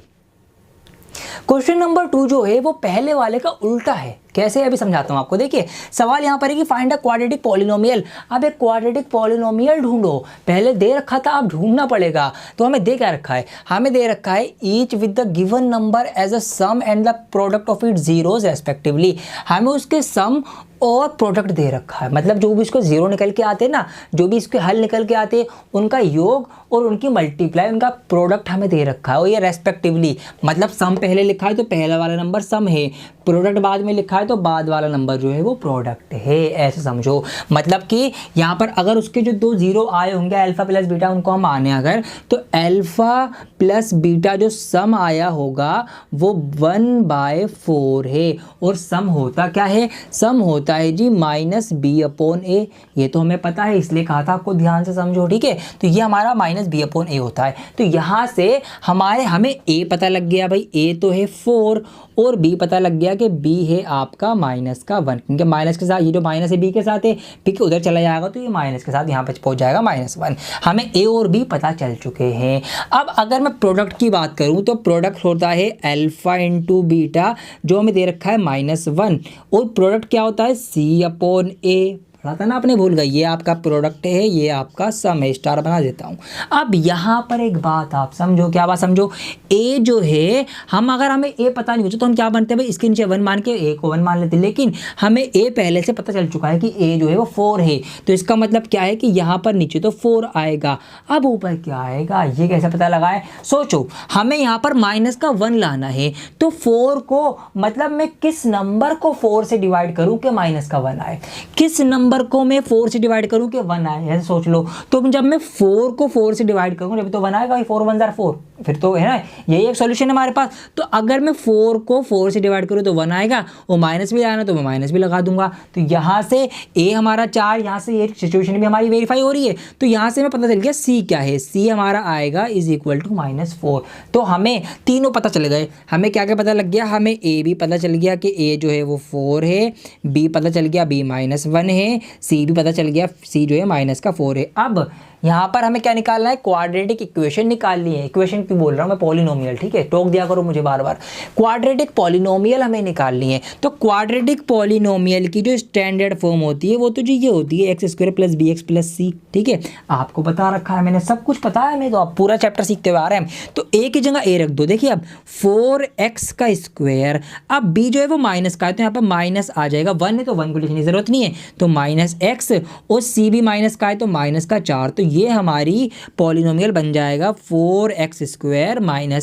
क्वेश्चन नंबर 2 जो है वो पहले वाले का उल्टा है। कैसे, अभी समझाता हूं आपको। देखिए सवाल यहां पर है कि फाइंड अ क्वाड्रेटिक पॉलिनोमियल। अब एक क्वाड्रेटिक पॉलिनोमियल ढूंढो। पहले दे रखा था, अब ढूंढना पड़ेगा। तो हमें दे क्या रखा है, हमें दे रखा है each with the given number as a sum and the product of it zeros respectively. हमें उसके सम और प्रोडक्ट दे रखा है, मतलब जो भी इसको 0 निकल के आते हैं ना, जो भी इसके हल निकल के आते हैं उनका योग और उनकी मल्टीप्लाई, उनका प्रोडक्ट हमें दे रखा है, और ये रेस्पेक्टिवली, मतलब सम पहले लिखा है तो पहला वाला नंबर सम है, प्रोडक्ट बाद में लिखा है तो बाद वाला नंबर जो है वो प्रोडक्ट है, ऐसे समझो। मतलब कि यहाँ पर अगर उसके जो 2 जीरो आए होंगे अल्फा प्लस बीटा, उनको हम माने अगर, तो अल्फा प्लस बीटा जो सम आया होगा वो 1/4 है। और सम होता क्या है? सम होता है जी -b/a। ये तो हमें पता है, इसलिए कहा था आपको ध्यान से समझो, ठीक है। तो ये हमारा -b/a होता है। तो यहाँ से हमें a पता लग गया भाई, a तो है 4 और b पता लग गया कि b है आपका -1, क्योंकि माइनस के साथ ये जो माइनस है b के साथ है, ठीक है, उधर चला जाएगा तो ये माइनस के साथ यहाँ पे पहुँच जाएगा -1। हमें a और b पता चल चुके हैं। अब अगर मैं प्रोडक्ट की बात करूँ तो प्रोडक्ट होता है अल्फा इंटू बीटा, जो हमें दे रखा है -1, और प्रोडक्ट क्या होता है c/a। पढ़ा था ना आपने, भूल गए, ये आपका प्रोडक्ट है, ये आपका सम है, स्टार बना देता हूँ। अब यहाँ पर एक बात आप समझो, क्या बात समझो, a जो है अगर हमें a पता नहीं हो तो हम क्या बनते हैं भाई, इसके नीचे 1 मान के a को 1 मान लेते हैं, लेकिन हमें a पहले से पता चल चुका है कि a जो है वो 4 है। तो इसका मतलब क्या है कि यहाँ पर नीचे तो 4 आएगा, अब ऊपर क्या आएगा ये कैसे पता लगाए? सोचो, हमें यहाँ पर -1 लाना है, तो 4 को मतलब मैं किस नंबर को 4 से डिवाइड करूँ कि -1 आए, किस नंबर को मैं 4 से डिवाइड करूं कि 1 आए, ऐसे सोच लो। तो जब मैं 4 को 4 से डिवाइड करूं जब तो 1 आएगा, 4 1 ज़ार 4, फिर तो है ना, यही एक सॉल्यूशन है हमारे पास। तो अगर मैं 4 को 4 से डिवाइड करूं तो 1 आएगा, और माइनस भी आना तो मैं माइनस भी लगा दूंगा। तो यहाँ से a हमारा 4, यहाँ से ये सिचुएशन भी हमारी वेरीफाई हो रही है। तो यहाँ से मैं पता चल गया c क्या है, c हमारा आएगा = -4। तो हमें तीनों पता चल गए। हमें क्या क्या पता लग गया? हमें a भी पता चल गया कि a जो है वो 4 है, b पता चल गया b -1 है, c भी पता चल गया c जो है -4 है। अब यहाँ पर हमें क्या निकालना है? क्वाड्रेटिक इक्वेशन निकालनी है। इक्वेशन क्यों बोल रहा हूँ मैं, पॉलिनोमियल, ठीक है, टोक दिया करो मुझे बार बार। क्वाड्रेटिक पॉलिनोमियल हमें निकालनी है। तो क्वाड्रेटिक पॉलिनोमियल की जो स्टैंडर्ड फॉर्म होती है वो तो जी ये होती है x² + bx + c, ठीक है, आपको बता रखा है मैंने, सब कुछ पता है हमें, तो आप पूरा चैप्टर सीखते हुए आ रहे हैं। तो a की जगह a रख दो। देखिए अब 4x², अब b जो है वो माइनस का है, तो यहाँ पर माइनस आ जाएगा, 1 है तो 1 को लिखने की जरूरत नहीं है, तो -x, और c भी माइनस का है तो -4। तो ये हमारी पॉलिनोमियल बन जाएगा 4x²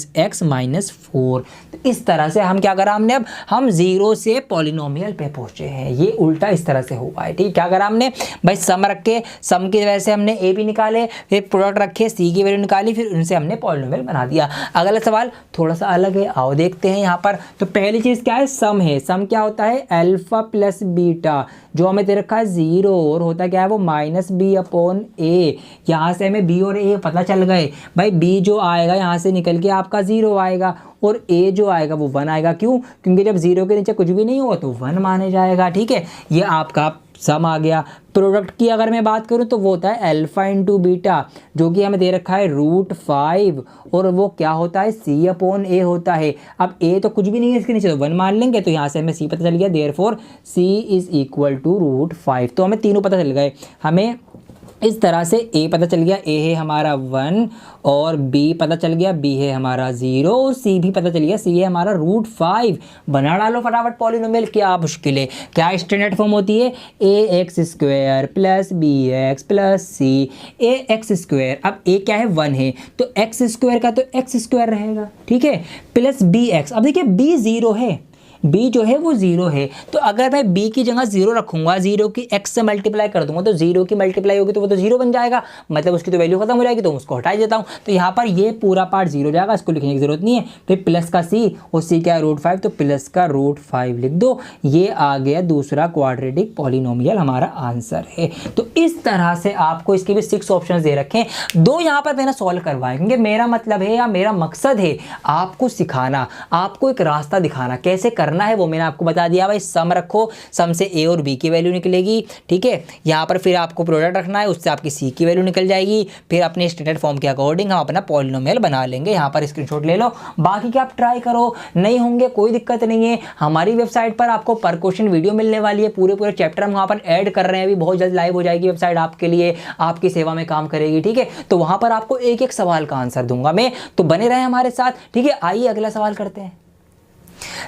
- x - 4। तो इस तरह से हम क्या करा हमने, अब हम 0 से पॉलिनोमियल पे पहुंचे हैं। ये उल्टा इस तरह से हुआ है, ठीक। क्या करा हमने भाई, सम रखे, सम की वजह से हमने a भी निकाले, फिर प्रोडक्ट रखे, c की वैल्यू निकाली, फिर उनसे हमने पॉलिनोमियल बना दिया। अगला सवाल थोड़ा सा अलग है, आओ देखते हैं यहाँ पर। तो पहली चीज़ क्या है? सम है। सम क्या होता है? अल्फा प्लस बीटा, जो हमें दे रखा है 0, और होता क्या है वो -b/a। यहाँ से हमें b और a पता चल गए भाई। b जो आएगा यहाँ से निकल के आपका 0 आएगा, और a जो आएगा वो 1 आएगा। क्यों? क्योंकि जब 0 के नीचे कुछ भी नहीं हुआ तो 1 माने जाएगा, ठीक है। ये आपका सम आ गया। प्रोडक्ट की अगर मैं बात करूं तो वो होता है अल्फा इंटू बीटा, जो कि हमें दे रखा है √5, और वो क्या होता है? c/a होता है। अब a तो कुछ भी नहीं है इसके नीचे, तो 1 मान लेंगे, तो यहाँ से हमें c पता चल गया, देयरफॉर c = √5। तो हमें तीनों पता चल गए। हमें इस तरह से a पता चल गया, a है हमारा 1, और b पता चल गया, b है हमारा 0, और c भी पता चल गया, c है हमारा √5। बना डालो फटाफट पॉलिनोमियल, क्या मुश्किल है। क्या स्टैंडर्ड फॉर्म होती है? ax² + bx + c, ax²। अब a क्या है? 1 है, तो x² का तो x² रहेगा, ठीक है, प्लस bx। अब देखिए b 0 है, b जो है वो 0 है, तो अगर मैं b की जगह 0 रखूंगा, 0 की x से मल्टीप्लाई कर दूंगा, तो 0 की मल्टीप्लाई होगी तो वो तो 0 बन जाएगा, मतलब उसकी तो वैल्यू खत्म हो जाएगी, तो उसको हटा देता हूं। तो यहाँ पर ये पूरा पार्ट 0 जाएगा, इसको लिखने की जरूरत नहीं है। फिर प्लस का c, और c क्या है? √5, तो प्लस का √5 लिख दो। ये आ गया दूसरा क्वाड्रेटिक पॉलिनोमियल, हमारा आंसर है। तो इस तरह से आपको इसके भी 6 ऑप्शन दे रखे हैं, 2 यहाँ पर मैंने सॉल्व करवाए, क्योंकि मेरा मतलब है या मेरा मकसद है आपको सिखाना, आपको एक रास्ता दिखाना कैसे करना है, वो मैंने आपको बता दिया। भाई सम रखो, सम से a और b की वैल्यू निकलेगी, ठीक है। यहाँ पर फिर आपको प्रोडक्ट रखना है, उससे आपकी c की वैल्यू निकल जाएगी। फिर अपने स्टैंडर्ड फॉर्म के अकॉर्डिंग हम अपना पॉलिनोमियल बना लेंगे। यहाँ पर स्क्रीनशॉट ले लो, बाकी क्या आप ट्राई करो, नहीं होंगे कोई दिक्कत नहीं है। हमारी वेबसाइट पर आपको पर क्वेश्चन वीडियो मिलने वाली है, पूरे चैप्टर हम वहाँ पर ऐड कर रहे हैं, अभी बहुत जल्द लाइव हो जाएगी वेबसाइट, आपके लिए, आपकी सेवा में काम करेगी, ठीक है। तो वहाँ पर आपको एक एक सवाल का आंसर दूंगा मैं, तो बने रहे हमारे साथ, ठीक है। आइए अगला सवाल करते हैं।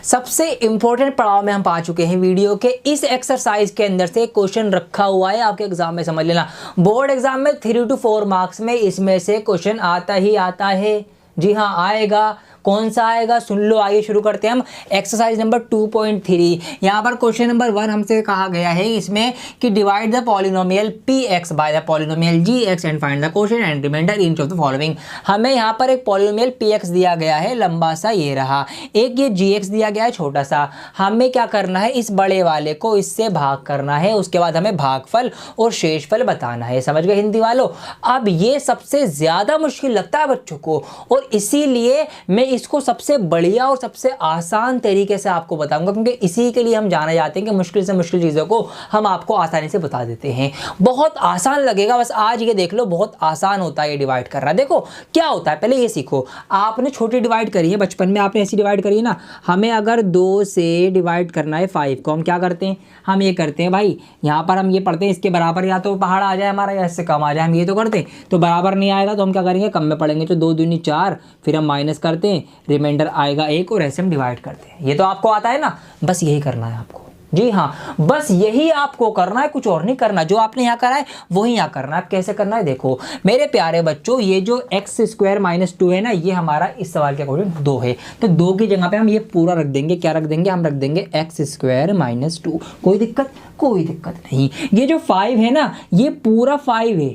सबसे इंपॉर्टेंट पड़ाव में हम पा चुके हैं वीडियो के। इस एक्सरसाइज के अंदर से क्वेश्चन रखा हुआ है आपके एग्जाम में, समझ लेना। बोर्ड एग्जाम में 3 to 4 मार्क्स में इसमें से क्वेश्चन आता ही आता है, जी हाँ आएगा। कौन सा आएगा सुन लो। आइए शुरू करते हैं हम एक्सरसाइज नंबर 2.3। यहाँ पर क्वेश्चन नंबर 1 हमसे कहा गया है इसमें कि divide the polynomial px by the polynomial gx and find the quotient and remainder in of the following. हमें यहाँ पर एक पॉलिनोमियल px दिया गया है, लंबा सा ये रहा, एक ये gx दिया गया है छोटा सा। हमें क्या करना है, इस बड़े वाले को इससे भाग करना है, उसके बाद हमें भागफल और शेषफल बताना है। समझ गए हिंदी वालों। अब ये सबसे ज्यादा मुश्किल लगता है बच्चों को, और इसीलिए मैं इसको सबसे बढ़िया और सबसे आसान तरीके से आपको बताऊंगा, क्योंकि इसी के लिए हम जाने जाते हैं कि मुश्किल से मुश्किल चीज़ों को हम आपको आसानी से बता देते हैं। बहुत आसान लगेगा, बस आज ये देख लो, बहुत आसान होता है ये डिवाइड करना। देखो क्या होता है, पहले ये सीखो। आपने छोटी डिवाइड करी है, बचपन में आपने ऐसी डिवाइड करी है ना। हमें अगर 2 से डिवाइड करना है 5 को, हम क्या करते हैं, हम ये करते हैं भाई, यहाँ पर हम ये पढ़ते हैं इसके बराबर या तो पहाड़ आ जाए हमारा या इससे कम आ जाए, हम ये तो करते हैं। तो बराबर नहीं आएगा तो हम क्या करेंगे, कम में पढ़ेंगे, तो 2 दूनी 4, फिर हम माइनस करते हैं, रिमाइंडर आएगा 1 और ऐसे हम डिवाइड करते हैं। ये तो आपको आता है ना, बस यही करना है आपको। जी हाँ, बस यही आपको करना है, कुछ और नहीं करना। जो आपने यहाँ करा है वही यहाँ करना है। अब कैसे करना है देखो मेरे प्यारे बच्चों, ये जो x² - 2 है ना, ये हमारा इस सवाल के अकॉर्डिंग 2 है। तो 2 की जगह पे हम ये पूरा रख देंगे। क्या रख देंगे, हम रख देंगे x² - 2। कोई दिक्कत, कोई दिक्कत नहीं। ये जो 5 है ना, ये पूरा 5 है,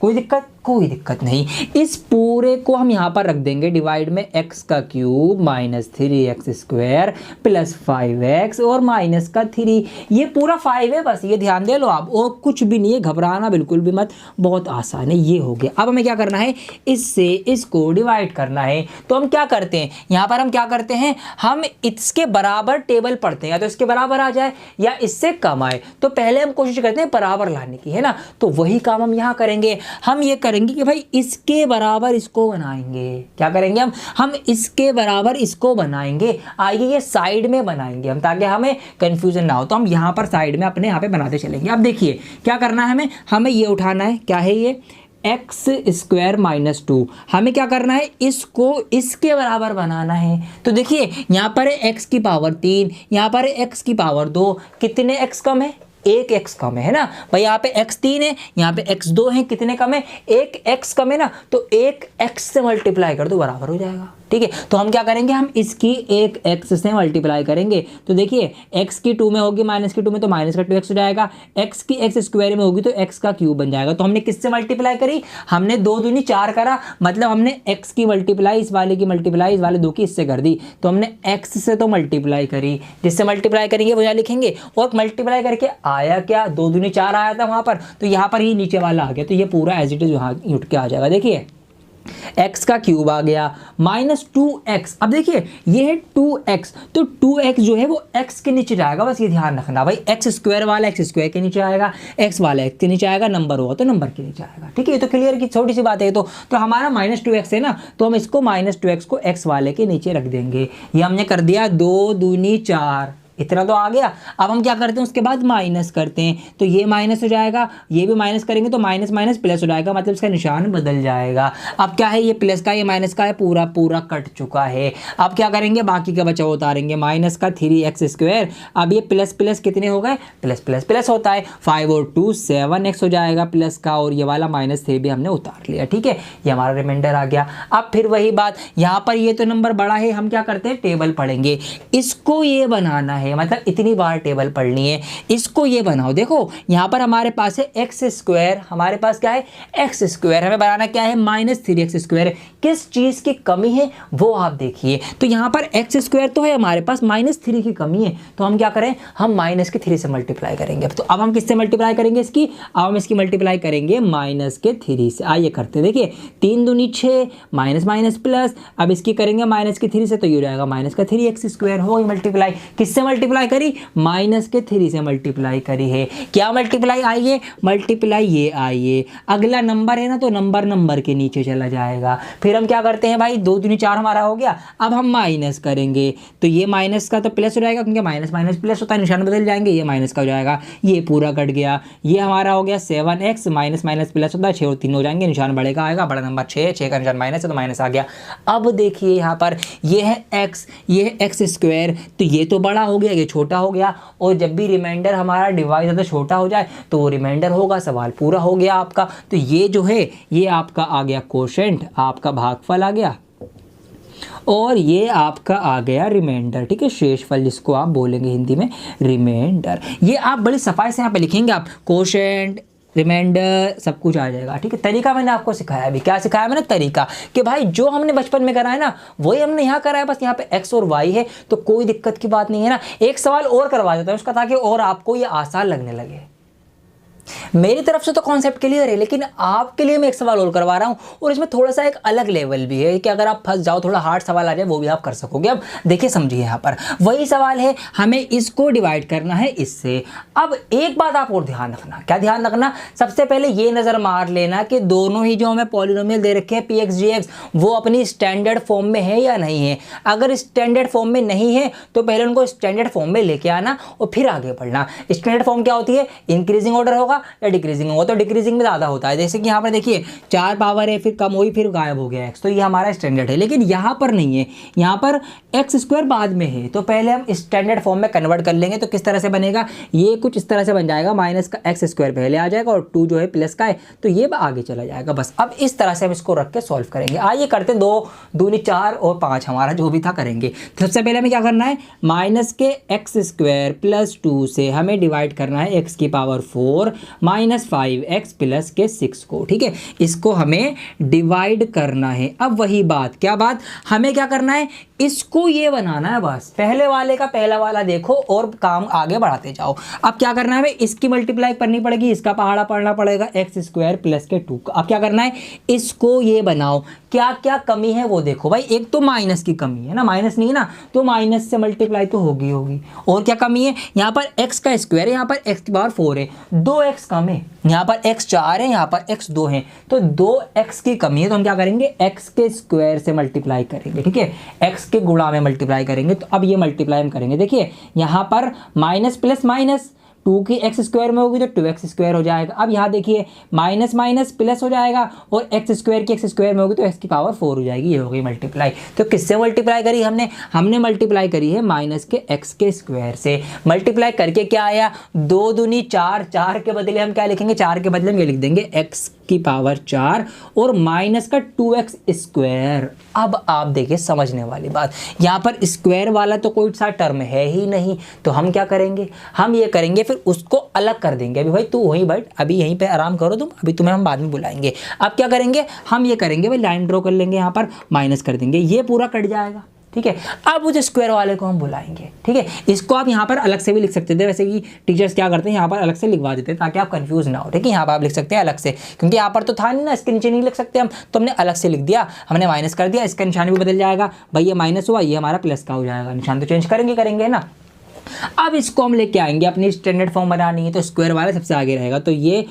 कोई दिक्कत, कोई दिक्कत नहीं। इस पूरे को हम यहाँ पर रख देंगे डिवाइड में x³ - 3x² + 5x और -3। ये पूरा 5 है, बस ये ध्यान दे लो आप, और कुछ भी नहीं है, घबराना बिल्कुल भी मत, बहुत आसान है। ये हो गया। अब हमें क्या करना है, इससे इसको डिवाइड करना है। तो हम क्या करते हैं, यहाँ पर हम क्या करते हैं, हम इसके बराबर टेबल पढ़ते हैं, या तो इसके बराबर आ जाए या इससे कम आए। तो पहले हम कोशिश करते हैं बराबर लाने की, है ना। तो वही काम हम यहाँ करेंगे। हम ये करेंगे कि भाई इसके बराबर इसको बनाएंगे। क्या करेंगे हम इसके बराबर इसको बनाएंगे। आइए ये साइड में बनाएंगे हम, ताकि हमें कंफ्यूजन ना हो। तो हम यहाँ पर साइड में अपने यहाँ पे बनाते चलेंगे। अब देखिए क्या करना है, हमें ये उठाना है, क्या है ये, x² - 2। हमें क्या करना है, इसको इसके बराबर बनाना है। तो देखिए यहाँ पर है x की पावर 3, यहाँ पर है x की पावर 2। कितने x कम है, 1 x कम है ना भाई। यहाँ पे x3 है, यहाँ पे x2 है, कितने कम है, 1 x कम है ना। तो 1 x से मल्टीप्लाई कर दो, बराबर हो जाएगा। ठीक है, तो हम क्या करेंगे, हम इसकी 1 x से मल्टीप्लाई करेंगे। तो देखिए x की 2 में होगी, -2 में, तो -2x हो जाएगा। x की x² में होगी तो x का क्यूब बन जाएगा। तो हमने किससे मल्टीप्लाई करी, हमने 2 दूनी 4 करा, मतलब हमने x की मल्टीप्लाई इस वाले की मल्टीप्लाई इस वाले 2 की इससे कर दी। तो हमने x से तो मल्टीप्लाई करी, जिससे मल्टीप्लाई करेंगे वो यहाँ लिखेंगे। और मल्टीप्लाई करके आया क्या, 2 दूनी 4 आया था वहाँ पर, तो यहाँ पर ही नीचे वाला आ गया। तो ये पूरा एज इट इज यहाँ उठ के आ जाएगा। देखिए x का क्यूब आ गया, -2x। अब देखिए ये है 2x, तो 2x जो है वो x के नीचे जाएगा। बस ये ध्यान रखना भाई, x² वाला x² के नीचे आएगा, x वाला x के नीचे आएगा, नंबर होगा तो नंबर के नीचे आएगा। ठीक है, ये तो क्लियर की छोटी सी बात है। तो हमारा -2x है ना, तो हम इसको -2x को x वाले के नीचे रख देंगे। ये हमने कर दिया, 2 दूनी 4, इतना तो आ गया। अब हम क्या करते हैं, उसके बाद माइनस करते हैं। तो ये माइनस हो जाएगा, ये भी माइनस करेंगे तो माइनस माइनस प्लस हो जाएगा, मतलब इसका निशान बदल जाएगा। अब क्या है, ये प्लस का ये माइनस का है, पूरा पूरा कट चुका है। अब क्या करेंगे, बाकी का बचा उतारेंगे, माइनस का 3x²। अब ये प्लस प्लस कितने हो गए, प्लस प्लस प्लस होता है, 5 और 2 7x हो जाएगा प्लस का, और ये वाला -3 भी हमने उतार लिया। ठीक है, ये हमारा रिमाइंडर आ गया। अब फिर वही बात, यहाँ पर ये तो नंबर बड़ा है, हम क्या करते हैं, टेबल पढ़ेंगे। इसको ये बनाना है, मतलब इतनी बार टेबल पढ़नी है। इसको ये बनाओ, देखो यहाँ पर हमारे पास है x², हमारे पास क्या है x², हमें बनाना क्या है, -3x²। किस चीज की कमी है वो आप देखिए। तो यहाँ पर x² तो है हमारे पास, -3 की कमी है। तो हम क्या करें, हम -3 से मल्टीप्लाई करेंगे। तो अब हम किससे मल्टीप्लाई करेंगे इसकी, अब हम इसकी मल्टीप्लाई करेंगे -3 से। आइए करते हैं, देखिए 3 दूनी 6, माइनस माइनस प्लस। अब इसकी करेंगे -3 से, तो ये हो जाएगा -3x²। हो गई मल्टीप्लाई, किससे मल्टीप्लाई करी, -3 से मल्टीप्लाई करी है। क्या मल्टीप्लाई आई है, मल्टीप्लाई ये आई है। अगला नंबर है ना, तो नंबर के नीचे चला जाएगा। फिर हम क्या करते हैं भाई, 2 दूनी 4 हमारा हो गया। अब हम माइनस करेंगे, तो ये माइनस का तो प्लस हो जाएगा, क्योंकि माइनस माइनस प्लस होता है, निशान बदल जाएंगे, ये माइनस का हो जाएगा, ये पूरा कट गया। ये हमारा हो गया 7x, माइनस माइनस प्लस होता है, 6 और 3 हो जाएंगे, निशान बढ़ेगा आएगा, बड़ा नंबर 6 का निशान माइनस है, तो माइनस आ गया। अब देखिए यहाँ पर ये है x, ये है x², तो ये तो बड़ा हो गया, ये छोटा हो गया। और जब भी रिमाइंडर हमारा डिवाइड ज़्यादा छोटा हो जाए तो वो रिमाइंडर होगा, सवाल पूरा हो गया आपका। तो ये जो है ये आपका आ गया क्वोशिएंट, आपका भागफल आ गया। और ये आपका आ गया रिमाइंडर, ठीक है, शेषफल जिसको आप बोलेंगे हिंदी में रिमाइंडर। ये आप बड़ी सफाई से यहाँ पे लिखेंगे, आप कोशेंट रिमाइंडर सब कुछ आ जाएगा, ठीक है। तरीका मैंने आपको सिखाया अभी, क्या सिखाया मैंने, तरीका, कि भाई जो हमने बचपन में करा है ना वही हमने यहाँ करा है, बस यहाँ पे x और y है, तो कोई दिक्कत की बात नहीं है ना। एक सवाल और करवा देता हूँ उसका, ताकि और आपको ये आसान लगने लगे। मेरी तरफ से तो कॉन्सेप्ट क्लियर है, लेकिन आपके लिए मैं एक सवाल और करवा रहा हूं, और इसमें थोड़ा सा एक अलग लेवल भी है कि अगर आप फंस जाओ, थोड़ा हार्ड सवाल आ जाए, वो भी आप कर सकोगे। अब देखिए समझिए, यहाँ पर वही सवाल है, हमें इसको डिवाइड करना है इससे। अब एक बात आप और ध्यान रखना, क्या ध्यान रखना, सबसे पहले ये नजर मार लेना कि दोनों ही जो हमें पॉलिनोमियल दे रखे हैं px dx, वो अपनी स्टैंडर्ड फॉर्म में है या नहीं है। अगर स्टैंडर्ड फॉर्म में नहीं है तो पहले उनको स्टैंडर्ड फॉर्म में लेके आना और फिर आगे बढ़ना। स्टैंडर्ड फॉर्म क्या होती है, इंक्रीजिंग ऑर्डर होगा या डिक्रीजिंग होगा, तो डिक्रीजिंग में ज़्यादा होता है। जैसे कि यहाँ पर देखिए 4 पावर है, फिर कम हुई, फिर गायब हो गया x, तो ये हमारा स्टैंडर्ड है। लेकिन यहाँ पर नहीं है, यहाँ पर एक्स स्क्वायर बाद में है, तो पहले हम स्टैंडर्ड फॉर्म में कन्वर्ट कर लेंगे। तो किस तरह से बनेगा, ये कुछ इस तरह से बन जाएगा, माइनस का एक्स स्क्वायर पहले आ जाएगा और 2 जो है प्लस का है, तो ये आगे चला जाएगा। बस अब इस तरह से हम इसको रख के सॉल्व करेंगे। आइए करते हैं, 2 दूनी 4 और 5 हमारा जो भी था करेंगे। सबसे पहले हमें क्या करना है, माइनस के एक्स स्क्वायर प्लस 2 से हमें डिवाइड करना है x की पावर 4 माइनस 5x प्लस के 6 को, ठीक है, इसको हमें डिवाइड करना है। अब वही बात, क्या बात, हमें क्या करना है, इसको ये बनाना है, बस पहले वाले का पहला वाला देखो और काम आगे बढ़ाते जाओ। अब क्या करना है, इसकी मल्टीप्लाई करनी पड़ेगी, इसका पहाड़ा पढ़ना पड़ेगा एक्स स्क्वायर प्लस के 2 का। अब क्या करना है, इसको ये बनाओ, क्या क्या कमी है वो देखो भाई। एक तो माइनस की कमी है ना, माइनस नहीं है ना, तो माइनस से मल्टीप्लाई तो होगी। और क्या कमी है, यहाँ पर एक्स का स्क्वायर है, यहाँ पर एक्स की पावर 4 है, 2x कम है, यहाँ पर x 4 है, यहाँ पर x 2 है, तो 2x की कमी है। तो हम क्या करेंगे, x के स्क्वायर से मल्टीप्लाई करेंगे, ठीक है, x के गुणा में मल्टीप्लाई करेंगे। तो अब ये मल्टीप्लाई हम करेंगे, देखिए यहाँ पर माइनस प्लस माइनस 2 की एक्स स्क्वायर में होगी तो 2x स्क्वायर हो जाएगा। अब यहाँ देखिए माइनस माइनस प्लस हो जाएगा और एक्स स्क्वायर की एक्स स्क्वायर में होगी तो x की पावर 4 हो जाएगी, ये हो गई मल्टीप्लाई। तो किससे मल्टीप्लाई करी हमने मल्टीप्लाई करी है माइनस के x के स्क्वायर से। मल्टीप्लाई करके क्या आया, 2 दूनी 4, 4 के बदले हम क्या लिखेंगे, 4 के बदले हम ये लिख देंगे x की पावर 4 और माइनस का 2x स्क्वायर। अब आप देखिए समझने वाली बात, यहाँ पर स्क्वायर वाला तो कोई सा टर्म है ही नहीं, तो हम क्या करेंगे, हम ये करेंगे फिर उसको अलग कर देंगे। अभी भाई तू वहीं बैठ, अभी यहीं पे आराम करो तुम, अभी तुम्हें हम बाद में बुलाएंगे। अब क्या करेंगे, हम ये करेंगे भाई, लाइन ड्रॉ कर लेंगे, यहाँ पर माइनस कर देंगे, ये पूरा कट जाएगा, ठीक है। अब उस स्क्वायर वाले को हम बुलाएंगे, ठीक है। इसको आप यहाँ पर अलग से भी लिख सकते थे, वैसे कि टीचर्स क्या करते हैं, यहाँ पर अलग से लिखवा देते हैं ताकि आप कंफ्यूज ना हो, ठीक है। यहाँ पर आप लिख सकते हैं अलग से, क्योंकि यहाँ पर तो था नहीं ना, इसके नीचे नहीं लिख सकते हम, तो हमने अलग से लिख दिया, हमने माइनस कर दिया, इसका निशान भी बदल जाएगा भाई, ये माइनस हुआ, ये हमारा प्लस का हो जाएगा, निशान तो चेंज करेंगे ना। अब इसको हम लेके आएंगे, अपनी स्टैंडर्ड फॉर्म बनानी है, तो स्क्वायर वाला सबसे आगे रहेगा, तो ये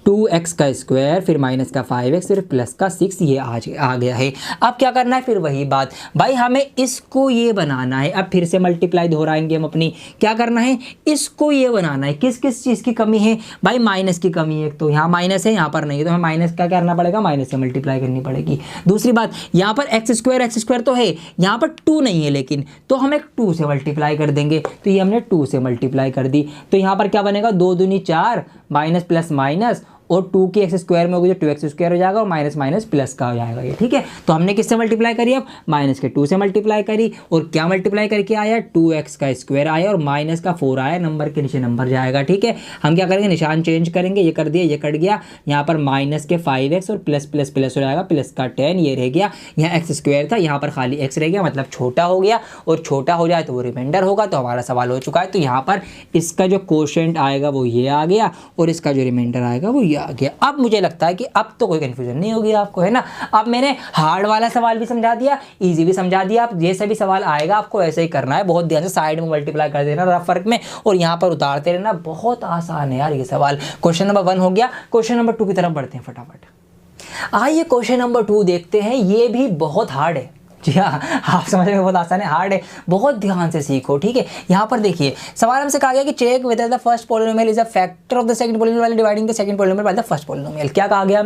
2x का स्क्वायर फिर माइनस का 5x फिर प्लस का 6, ये आ गया है। अब क्या करना है, फिर वही बात भाई, हमें इसको ये बनाना है। अब फिर से मल्टीप्लाई दोहराएंगे हम अपनी, क्या करना है, इसको ये बनाना है। किस किस चीज़ की कमी है भाई, माइनस की कमी है, तो यहाँ माइनस है, यहाँ पर नहीं है, तो हमें माइनस का क्या करना पड़ेगा, माइनस से मल्टीप्लाई करनी पड़ेगी। दूसरी बात, यहाँ पर एक्स स्क्वायर तो है, यहाँ पर 2 नहीं है लेकिन, तो हम एक 2 से मल्टीप्लाई कर देंगे, तो ये हमने 2 से मल्टीप्लाई कर दी, तो यहाँ पर क्या बनेगा, 2 दूनी 4 माइनस प्लस माइनस और 2 की एक्स स्क्वायर में होगी तो 2x स्क्वायर हो जाएगा और माइनस माइनस प्लस का हो जाएगा ये, ठीक है। तो हमने किससे मल्टीप्लाई करी, अब माइनस के 2 से मल्टीप्लाई करी, और क्या मल्टीप्लाई करके आया, 2x का स्क्वायर आया और माइनस का 4 आया, नंबर के नीचे नंबर जाएगा, ठीक है। हम क्या करेंगे, निशान चेंज करेंगे, ये कर दिया, ये कट गया, यहाँ पर माइनस के 5x और प्लस प्लस प्लस हो जाएगा, प्लस का 10, ये रह गया, यहाँ एक्स स्क्वायर था, यहाँ पर खाली x रह गया, मतलब छोटा हो गया, और छोटा हो जाए तो वो रिमाइंडर होगा, तो हमारा सवाल हो चुका है। तो यहाँ पर इसका जो कोशेंट आएगा वो ये आ गया और इसका जो रिमाइंडर आएगा वो ये आ गया। अब मुझे लगता है कि अब तो कोई कंफ्यूजन नहीं होगी आपको, है ना। अब मैंने हार्ड वाला सवाल भी समझा दिया, इजी भी समझा दिया। अब जैसे भी सवाल आएगा आपको ऐसे ही करना है, बहुत ध्यान से साइड में मल्टीप्लाई कर देना रफ वर्क में और यहाँ पर उतारते रहना। बहुत आसान है यार ये सवाल। क्वेश्चन नंबर 1 हो गया, क्वेश्चन नंबर 2 की तरफ बढ़ते हैं फटाफट। आइए क्वेश्चन नंबर 2 देखते हैं। ये भी बहुत हार्ड है, जी हाँ, आप समझ में बहुत आसान है, हार्ड है, बहुत ध्यान से सीखो, ठीक है। यहाँ पर देखिए सवाल हमसे कहा गया कि check whether the first polynomial is a factor of the second polynomial while dividing the second polynomial by the first polynomial. क्या कहा गया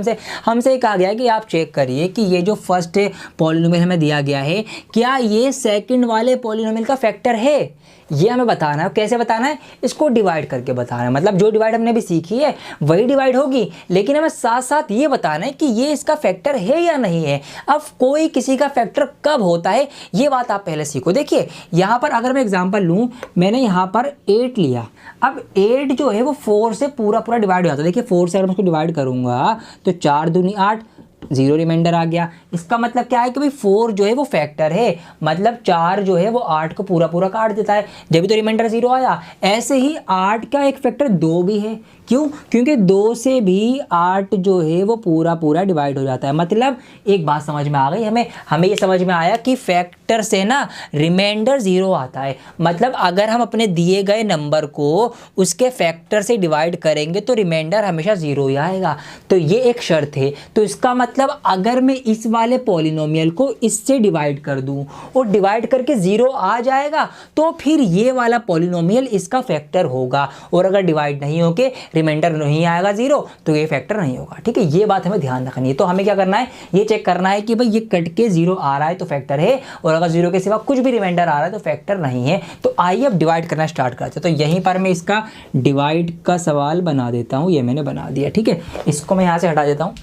हमसे ये कहा गया कि आप चेक करिए कि ये जो फर्स्ट पॉलिनोमियल हमें दिया गया है क्या ये सेकंड वाले पॉलिनोमियल का फैक्टर है ये हमें बताना है। कैसे बताना है? इसको डिवाइड करके बताना है। मतलब जो डिवाइड हमने अभी सीखी है वही डिवाइड होगी, लेकिन हमें साथ साथ ये बताना है कि ये इसका फैक्टर है या नहीं है। अब कोई किसी का फैक्टर कब होता है ये बात आप पहले सीखो। देखिए यहाँ पर अगर मैं एग्जांपल लूँ, मैंने यहाँ पर 8 लिया। अब 8 जो है वो 4 से पूरा पूरा डिवाइड हो जाता है। देखिए 4 से अगर मैं उसको डिवाइड करूँगा तो 4 दूनी 8, 0 रिमाइंडर आ गया। इसका मतलब क्या है कि भाई 4 जो है वो फैक्टर है, मतलब 4 जो है वो 8 को पूरा पूरा काट देता है, जब भी तो रिमाइंडर 0 आया। ऐसे ही 8 का एक फैक्टर 2 भी है। क्यों? क्योंकि 2 से भी 8 जो है वो पूरा पूरा डिवाइड हो जाता है। मतलब एक बात समझ में आ गई हमें ये समझ में आया कि फैक्टर से ना रिमाइंडर 0 आता है। मतलब अगर हम अपने दिए गए नंबर को उसके फैक्टर से डिवाइड करेंगे तो रिमाइंडर हमेशा 0 ही आएगा। तो ये एक शर्त है। तो इसका मतलब अगर मैं इस वाले पॉलिनोमियल को इससे डिवाइड कर दूं और डिवाइड करके 0 आ जाएगा तो फिर ये वाला पॉलिनोमियल इसका फैक्टर होगा। और अगर डिवाइड नहीं होके रिमाइंडर नहीं आएगा 0 तो ये फैक्टर नहीं होगा। ठीक है, ये बात हमें ध्यान रखनी है। तो हमें क्या करना है, ये चेक करना है कि भाई ये कट के 0 आ रहा है तो फैक्टर है, और अगर 0 के सिवा कुछ भी रिमाइंडर आ रहा है तो फैक्टर नहीं है। तो आइए अब डिवाइड करना स्टार्ट करते हैं। तो यहीं पर मैं इसका डिवाइड का सवाल बना देता हूँ। ये मैंने बना दिया। ठीक है, इसको मैं यहाँ से हटा देता हूँ।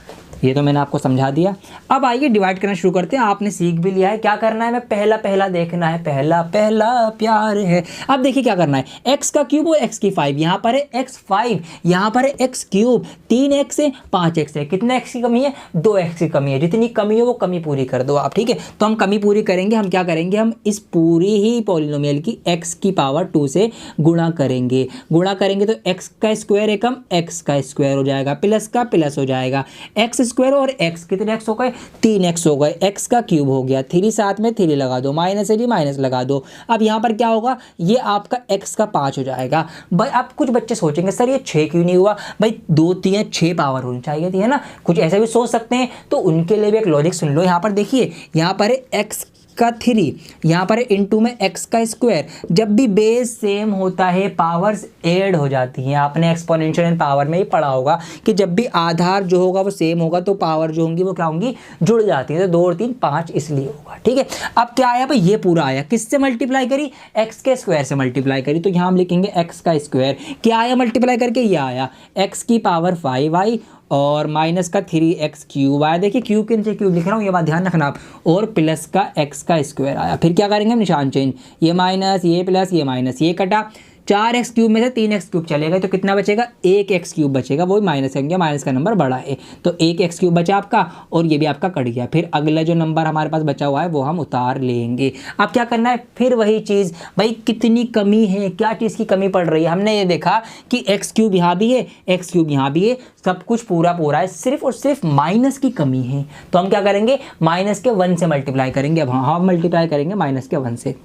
ये तो मैंने आपको समझा दिया। अब आइए डिवाइड करना शुरू करते हैं। आपने सीख भी लिया है क्या करना है, मैं पहला पहला देखना है, पहला पहला प्यार है। अब देखिए क्या करना है, x का क्यूब और x की 5, यहाँ पर है x 5, यहाँ पर है x क्यूब, 3x है 5x है। कितना x की कमी है? 2x की कमी है। जितनी कमी हो वो कमी पूरी कर दो आप। ठीक है, तो हम कमी पूरी करेंगे। हम क्या करेंगे, हम इस पूरी ही पॉलिनोमियल की x की पावर 2 से गुणा करेंगे। गुणा करेंगे तो x का स्क्वायर है कम, x का स्क्वायर हो जाएगा, प्लस का प्लस हो जाएगा, x स्क्वायर और x कितने x हो गए? 3x हो गए। x का क्यूब हो गया, 3 साथ में 3 लगा दो, माइनस है माइनस लगा दो। अब यहाँ पर क्या होगा, ये आपका x का 5 हो जाएगा। भाई अब कुछ बच्चे सोचेंगे सर ये 6 क्यों नहीं हुआ? भाई 2 3 6 पावर होनी चाहिए थी, है ना। कुछ ऐसे भी सोच सकते हैं, तो उनके लिए भी एक लॉजिक सुन लो। यहाँ पर देखिए, यहाँ पर है x का 3, यहाँ पर इनटू में x का स्क्वायर। जब भी बेस सेम होता है पावर्स ऐड हो जाती हैं। आपने एक्सपोनेंशियल एंड पावर में ही पढ़ा होगा कि जब भी आधार जो होगा वो सेम होगा तो पावर जो होंगी वो क्या होंगी, जुड़ जाती है। तो 2 और 3 5 इसलिए होगा। ठीक है, अब क्या आया भाई, ये पूरा आया। किससे मल्टीप्लाई करी? x के स्क्वायर से मल्टीप्लाई करी। तो यहाँ हम लिखेंगे x का स्क्वायर। क्या आया मल्टीप्लाई करके? ये आया x की पावर 5 आई और माइनस का 3x क्यूब आया। देखिए क्यूब के नीचे क्यूब लिख रहा हूँ, ये बात ध्यान रखना आप। और प्लस का x का स्क्वायर आया। फिर क्या करेंगे हम, निशान चेंज, ये माइनस, ये प्लस, ये माइनस, ये कटा। 4x क्यूब में से 3x क्यूब चलेगा तो कितना बचेगा? 1x क्यूब बचेगा। वो माइनस करेंगे, माइनस का नंबर बड़ा है तो 1x क्यूब बचा आपका, और ये भी आपका कट गया। फिर अगला जो नंबर हमारे पास बचा हुआ है वो हम उतार लेंगे। अब क्या करना है, फिर वही चीज़, भाई कितनी कमी है, क्या चीज़ की कमी पड़ रही है। हमने ये देखा कि x क्यूब यहाँ भी है, x क्यूब यहाँ भी है, सब कुछ पूरा पूरा है, सिर्फ और सिर्फ माइनस की कमी है। तो हम क्या करेंगे, माइनस के 1 से मल्टीप्लाई करेंगे। अब हाँ मल्टीप्लाई करेंगे माइनस के 1 से।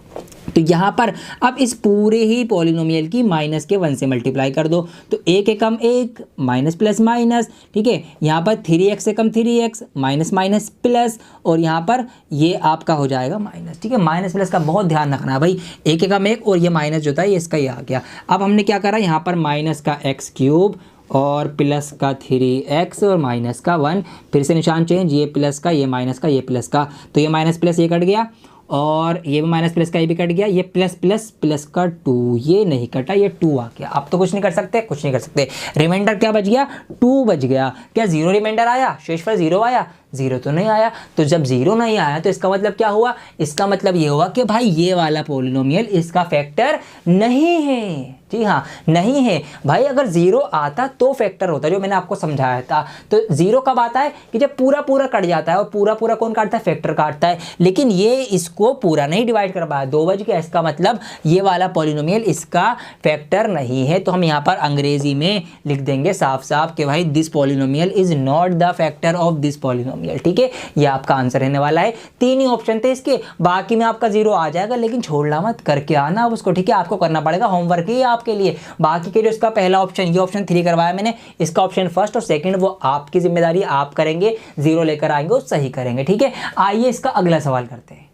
तो यहाँ पर अब इस पूरे ही पॉलिनोमियल की माइनस के 1 से मल्टीप्लाई कर दो। तो 1 के कम 1, माइनस प्लस माइनस। ठीक है, यहाँ पर 3x से कम 3x, माइनस माइनस प्लस, और यहाँ पर ये आपका हो जाएगा माइनस। ठीक है, माइनस प्लस का बहुत ध्यान रखना है भाई। 1 के कम 1 और ये माइनस जो था ये इसका ही आ गया। अब हमने क्या करा, यहाँ पर माइनस का x क्यूब और प्लस का 3x और माइनस का 1, फिर से निशान चेंज, ये प्लस का, ये माइनस का, ये प्लस का। तो ये माइनस प्लस ये कट गया, और ये माइनस प्लस का ये भी कट गया। ये प्लस प्लस प्लस का 2, ये नहीं कटा, ये 2 आ गया। अब तो कुछ नहीं कर सकते, कुछ नहीं कर सकते। रिमाइंडर क्या बच गया? 2 बच गया। क्या 0 रिमाइंडर आया? शेषफल 0 आया? 0 तो नहीं आया। तो जब 0 नहीं आया तो इसका मतलब क्या हुआ? इसका मतलब ये हुआ कि भाई ये वाला पॉलिनोमियल इसका फैक्टर नहीं है। जी हाँ, नहीं है भाई। अगर 0 आता तो फैक्टर होता, जो मैंने आपको समझाया था। तो 0 कब आता है? कि जब पूरा पूरा कट जाता है, और पूरा पूरा कौन काटता है? फैक्टर काटता है। लेकिन ये इसको पूरा नहीं डिवाइड कर पाया, 2 बज गया। इसका मतलब ये वाला पॉलिनोमियल इसका फैक्टर नहीं है। तो हम यहाँ पर अंग्रेजी में लिख देंगे साफ साफ कि भाई this polynomial is not the factor of this polynomial. ठीक है, ये आपका आंसर रहने वाला है। 3 ही ऑप्शन थे इसके, बाकी में आपका 0 आ जाएगा, लेकिन छोड़ना मत, करके आना अब उसको। ठीक है, आपको करना पड़ेगा, होमवर्क ही आपके लिए। बाकी के जो इसका पहला ऑप्शन, ये ऑप्शन 3 करवाया मैंने, इसका ऑप्शन फर्स्ट और सेकंड वो आपकी जिम्मेदारी, आप करेंगे। 0 लेकर आएंगे और सही करेंगे। ठीक है, आइए इसका अगला सवाल करते हैं।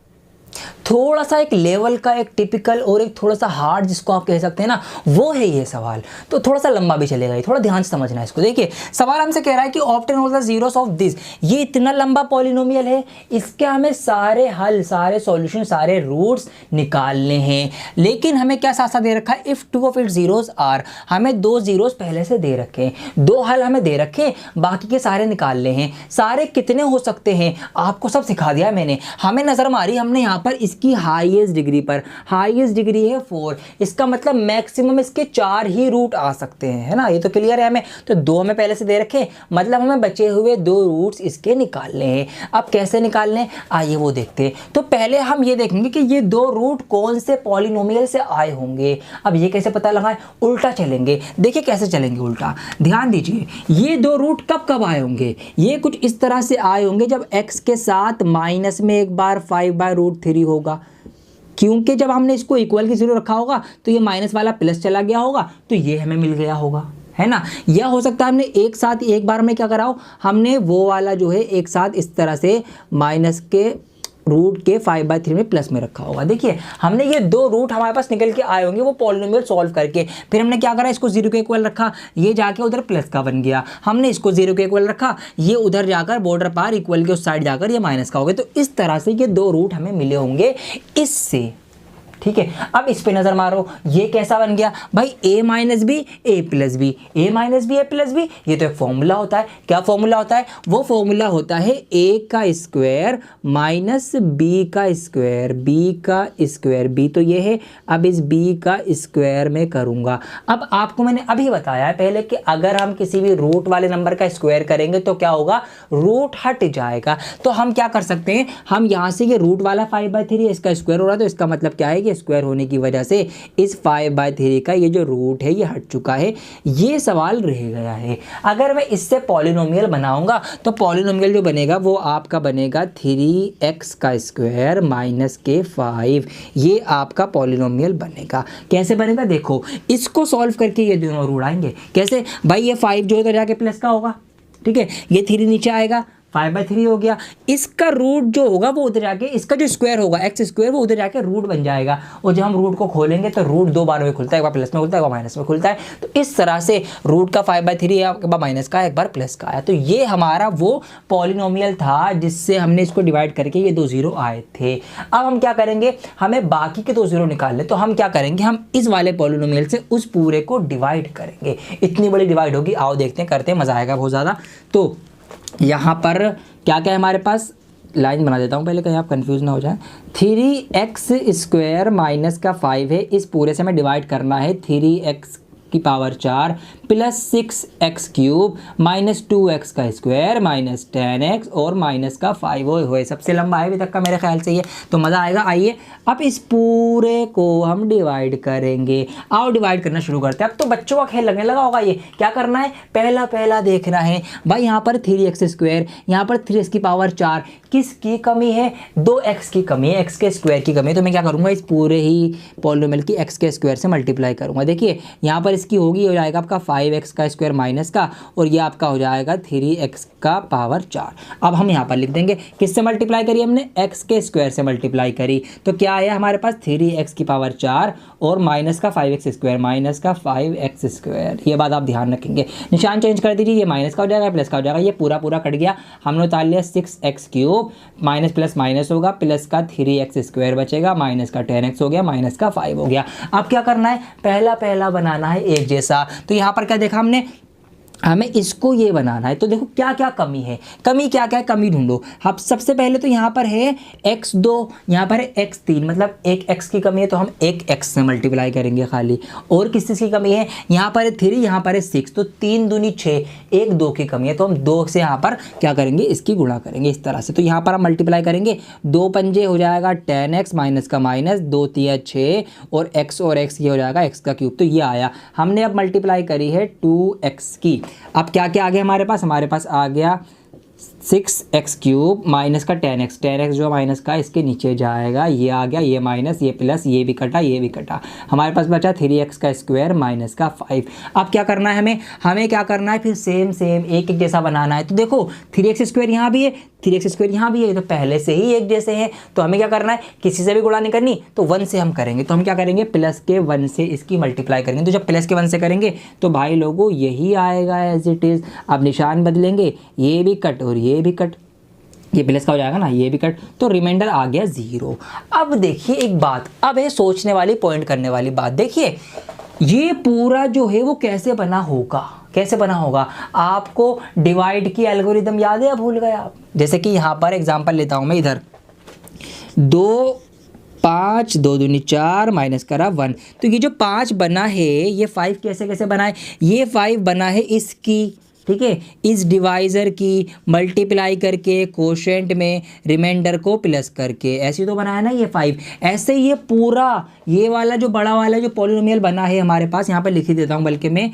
थोड़ा सा एक लेवल का, एक टिपिकल और एक थोड़ा सा हार्ड जिसको आप कह सकते हैं ना, वो है ये सवाल। तो थोड़ा सा लंबा भी चलेगा, थोड़ा ध्यान से समझना है इसको। देखिए सवाल हमसे कह रहा है कि obtain all the zeros of this, ये इतना लंबा पॉलिनोमियल है, इसके हमें सारे हल, सारे सॉल्यूशन, सारे रूट्स निकालने हैं। लेकिन हमें क्या साथ साथ दे रखा है, if two of its zeros are, हमें 2 जीरोस पहले से दे रखे हैं, 2 हल हमें दे रखे हैं, बाकी के सारे निकालने हैं। सारे कितने हो सकते हैं आपको सब सिखा दिया मैंने। हमें नजर मारी हमने यहाँ पर इसकी हाईएस्ट डिग्री पर, हाईएस्ट डिग्री है 4, इसका मतलब मैक्सिमम इसके 4 ही रूट आ सकते हैं, है ना, ये तो क्लियर है हमें। तो 2 हमें पहले से दे रखे, मतलब हमें बचे हुए 2 रूट्स इसके निकालने हैं। अब कैसे निकालने हैं आइए वो देखते हैं। तो पहले हम ये देखेंगे कि ये 2 रूट कौन से पॉलिनोमियल से आए होंगे। अब ये कैसे पता लगाएं, उल्टा चलेंगे। देखिए कैसे चलेंगे उल्टा, ध्यान दीजिए। ये 2 रूट कब कब आए होंगे, ये कुछ इस तरह से आए होंगे जब x के साथ माइनस में एक बार 5/√3 होगा, क्योंकि जब हमने इसको इक्वल की 0 रखा होगा तो ये माइनस वाला प्लस चला गया होगा, तो ये हमें मिल गया होगा, है ना। या हो सकता है हमने एक साथ एक बार में क्या करा हो, हमने वो वाला जो है एक साथ इस तरह से माइनस के रूट के 5/3 में प्लस में रखा होगा। देखिए हमने ये 2 रूट हमारे पास निकल के आए होंगे वो पॉलिनोमियल सॉल्व करके, फिर हमने क्या करा, इसको 0 के इक्वल रखा, ये जाके उधर प्लस का बन गया, हमने इसको 0 के इक्वल रखा, ये उधर जाकर बॉर्डर पार इक्वल के उस साइड जाकर ये माइनस का हो गया। तो इस तरह से ये 2 रूट हमें मिले होंगे इससे, ठीक है। अब इस पे नजर मारो, ये कैसा बन गया भाई, a minus B A plus B, A minus B A plus B, ये तो एक फॉर्मूला होता है। क्या फॉर्मूला होता है, वो फॉर्मूला होता है a का स्क्वायर माइनस b का स्क्वायर, b का स्क्वायर, b तो ये है। अब इस b का स्क्वायर में करूंगा। अब आपको मैंने अभी बताया है पहले कि अगर हम किसी भी रूट वाले नंबर का स्क्वायर करेंगे तो क्या होगा, रूट हट जाएगा। तो हम क्या कर सकते हैं, हम यहाँ से ये रूट वाला 5/3 इसका स्क्वायर हो रहा है, तो इसका मतलब क्या है कि स्क्वायर होने की वजह से इस 5/3 का ये जो रूट है ये हट चुका है, ये सवाल रह गया है। अगर मैं इससे पॉलिनोमियल बनाऊंगा तो पॉलिनोमियल जो बनेगा वो आपका बनेगा 3x का स्क्वायर माइनस के 5, ये आपका पॉलिनोमियल बनेगा। कैसे बनेगा देखो, इसको सॉल्व करके ये दोनों रूट आएंगे। कैसे भाई, ये 5 जो है तो जाके प्लस का होगा, ठीक है, ये 3 नीचे आएगा, 5/3 हो गया। इसका रूट जो होगा वो उधर जाके, इसका जो स्क्वायर होगा x स्क्वायर, वो उधर जाके रूट बन जाएगा। और जब हम रूट को खोलेंगे तो रूट 2 बार में खुलता है, एक बार प्लस में खुलता है, एक बार माइनस में खुलता है। तो इस तरह से रूट का 5/3 एक बार माइनस का, एक बार प्लस का आया। तो ये हमारा वो पॉलिनोमियल था जिससे हमने इसको डिवाइड करके ये 2 जीरो आए थे। अब हम क्या करेंगे, हमें बाकी के 2 जीरो निकालने, तो हम क्या करेंगे, हम इस वाले पॉलिनोमियल से उस पूरे को डिवाइड करेंगे। इतनी बड़ी डिवाइड होगी, आओ देखते हैं, करते हैं, मजा आएगा बहुत ज़्यादा। तो यहाँ पर क्या क्या है हमारे पास, लाइन बना देता हूँ पहले कहीं आप कंफ्यूज ना हो जाए। 3x स्क्वायर माइनस का 5 है, इस पूरे से हमें डिवाइड करना है 3x की power 4 plus 6x cube minus 2x का स्क्वायर माइनस 10x और माइनस का 5 हुए। सबसे लंबा है अभी तक का मेरे ख्याल से ये, तो मज़ा आएगा। आइए अब इस पूरे को हम डिवाइड करेंगे। आओ डिवाइड करना शुरू करते हैं। अब तो बच्चों का खेल लगने लगा होगा। ये क्या करना है, पहला पहला देखना है भाई। यहाँ पर 3x स्क्वायर, यहाँ पर 3x की पावर 4, किसकी कमी है, 2x की कमी है, x के स्क्वायर की कमी है। तो मैं क्या करूँगा, इस पूरे ही पॉलिनोमियल की x के स्क्वायर से मल्टीप्लाई करूँगा। देखिए यहाँ पर इसकी होगी, हो जाएगा आपका 5x का स्क्वायर माइनस का, और ये आपका हो जाएगा 3x का पावर 4। अब हम यहाँ पर लिख देंगे, किससे मल्टीप्लाई करी हमने, x के स्क्वायर से मल्टीप्लाई करी। तो क्या आया हमारे पास 3x की पावर 4 और माइनस का 5x स्क्वायर, माइनस का 5x स्क्वायर। ये बात आप ध्यान रखेंगे, निशान चेंज कर दीजिए, ये माइनस का हो जाएगा, प्लस का हो जाएगा, ये पूरा पूरा कट गया। हमने उतार लिया 6x cube, minus plus minus होगा, प्लस का 3x स्क्वायर बचेगा, माइनस का 10x हो गया, माइनस का 5 हो गया। अब क्या करना है, पहला पहला बनाना है एक जैसा। तो यहाँ पर क्या देखा हमने, हमें इसको ये बनाना है। तो देखो क्या क्या कमी है, कमी क्या क्या है, कमी ढूंढो। अब सबसे पहले तो यहाँ पर है x2, यहाँ पर है x3, मतलब एक x की कमी है तो हम एक x से मल्टीप्लाई करेंगे खाली। और किस चीज़ की कमी है, यहाँ पर है 3, यहाँ पर है 6, तो 3 दूनी 6, 1 2 की कमी है, तो हम 2 से यहाँ पर क्या करेंगे, इसकी गुणा करेंगे इस तरह से। तो यहाँ पर हम मल्टीप्लाई करेंगे, 2 पंजे हो जाएगा 10x माइनस का माइनस, 2 3 6 और x ये हो जाएगा x का क्यूब। तो ये आया। हमने अब मल्टीप्लाई करी है 2x की। अब क्या क्या आ गया हमारे पास आ गया 6x क्यूब माइनस का 10x जो माइनस का इसके नीचे जाएगा, ये आ गया, ये माइनस, ये प्लस, ये भी कटा, ये भी कटा। हमारे पास बचा 3x का स्क्वायर माइनस का 5। अब क्या करना है हमें क्या करना है, फिर सेम एक एक जैसा बनाना है। तो देखो 3x स्क्वायर यहाँ भी है, 3x² यहाँ भी है, तो पहले से ही एक जैसे हैं, तो हमें क्या करना है, किसी से भी गुणा नहीं करनी, तो 1 से हम करेंगे। तो हम क्या करेंगे, प्लस के 1 से इसकी मल्टीप्लाई करेंगे। तो जब प्लस के 1 से करेंगे तो भाई लोगों यही आएगा एज इट इज़। अब निशान बदलेंगे, ये भी कट और ये भी कट, ये प्लस का हो जाएगा ना, ये भी कट, तो रिमाइंडर आ गया 0। अब देखिए एक बात, अब है सोचने वाली, पॉइंट करने वाली बात। देखिए ये पूरा जो है वो कैसे बना होगा, कैसे बना होगा। आपको डिवाइड की एल्गोरिदम याद है या भूल गए आप? जैसे कि यहाँ पर एग्जांपल लेता हूँ मैं, इधर 2 5 2 दूनी 4 माइनस करा 1, तो ये जो 5 बना है ये 5 कैसे कैसे बना है, ये 5 बना है इसकी, ठीक है, इस डिवाइज़र की मल्टीप्लाई करके कोशेंट में रिमाइंडर को प्लस करके, ऐसे तो बनाया ना ये 5। ऐसे ये पूरा ये वाला जो बड़ा वाला जो पॉलिनोमियल बना है हमारे पास, यहाँ पर लिख ही देता हूँ बल्कि मैं,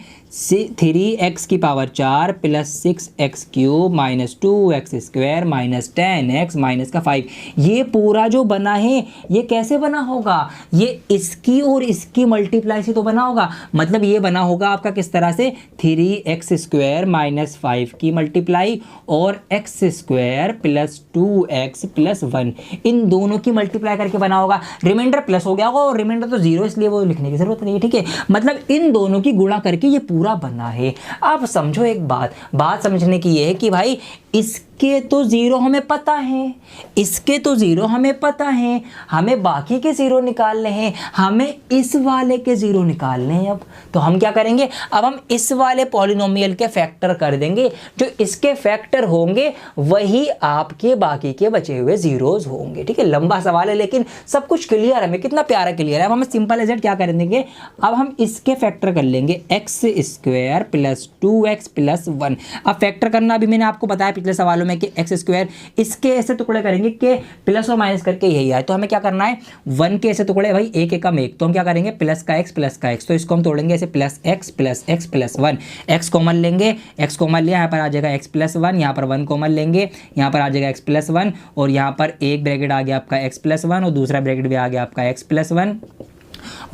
3x की power 4 plus 6x³ minus 2x² minus 10x minus का 5, ये पूरा जो बना है ये कैसे बना होगा, ये इसकी और इसकी मल्टीप्लाई से तो बना होगा। मतलब ये बना होगा आपका किस तरह से, 3x² माइनस 5 की मल्टीप्लाई और x² प्लस 2x प्लस 1, इन दोनों की मल्टीप्लाई करके बना होगा। रिमाइंडर प्लस हो गया होगा और रिमाइंडर तो 0 इसलिए वो लिखने की जरूरत नहीं है, ठीक है। मतलब इन दोनों की गुणा करके ये पूरा बना है। अब समझो एक बात समझने की ये है कि भाई इसके तो 0 हमें पता है, इसके तो 0 हमें पता है, हमें बाकी के 0 निकालने हैं, हमें इस वाले के 0 निकालने हैं। अब तो हम क्या करेंगे, अब हम इस वाले पॉलिनोमियल के फैक्टर कर देंगे, जो इसके फैक्टर होंगे वही आपके बाकी के बचे हुए जीरोज होंगे, ठीक है। लंबा सवाल है लेकिन सब कुछ क्लियर है, हमें कितना प्यारा क्लियर है। अब हम सिंपल एज क्या कर देंगे, अब हम इसके फैक्टर कर लेंगे, x² प्लस 2x प्लस 1। अब फैक्टर करना अभी मैंने आपको बताया पिछले सवालों में कि x² इसके ऐसे टुकड़े करेंगे कि प्लस और माइनस करके यही आए, तो हमें क्या करना है, 1 के ऐसे टुकड़े, भाई एक एक कम एक, तो हम क्या करेंगे प्लस का x, तो इसको हम तोड़ेंगे ऐसे plus x plus 1, x common लेंगे, x कॉमन लिया, यहाँ पर आ जाएगा x प्लस 1, यहाँ पर 1 कॉमन लेंगे, यहाँ पर आ जाएगा x प्लस 1, और यहाँ पर एक ब्रैकेट आ गया आपका x प्लस 1 और दूसरा ब्रैकेट भी आ गया आपका x प्लस 1।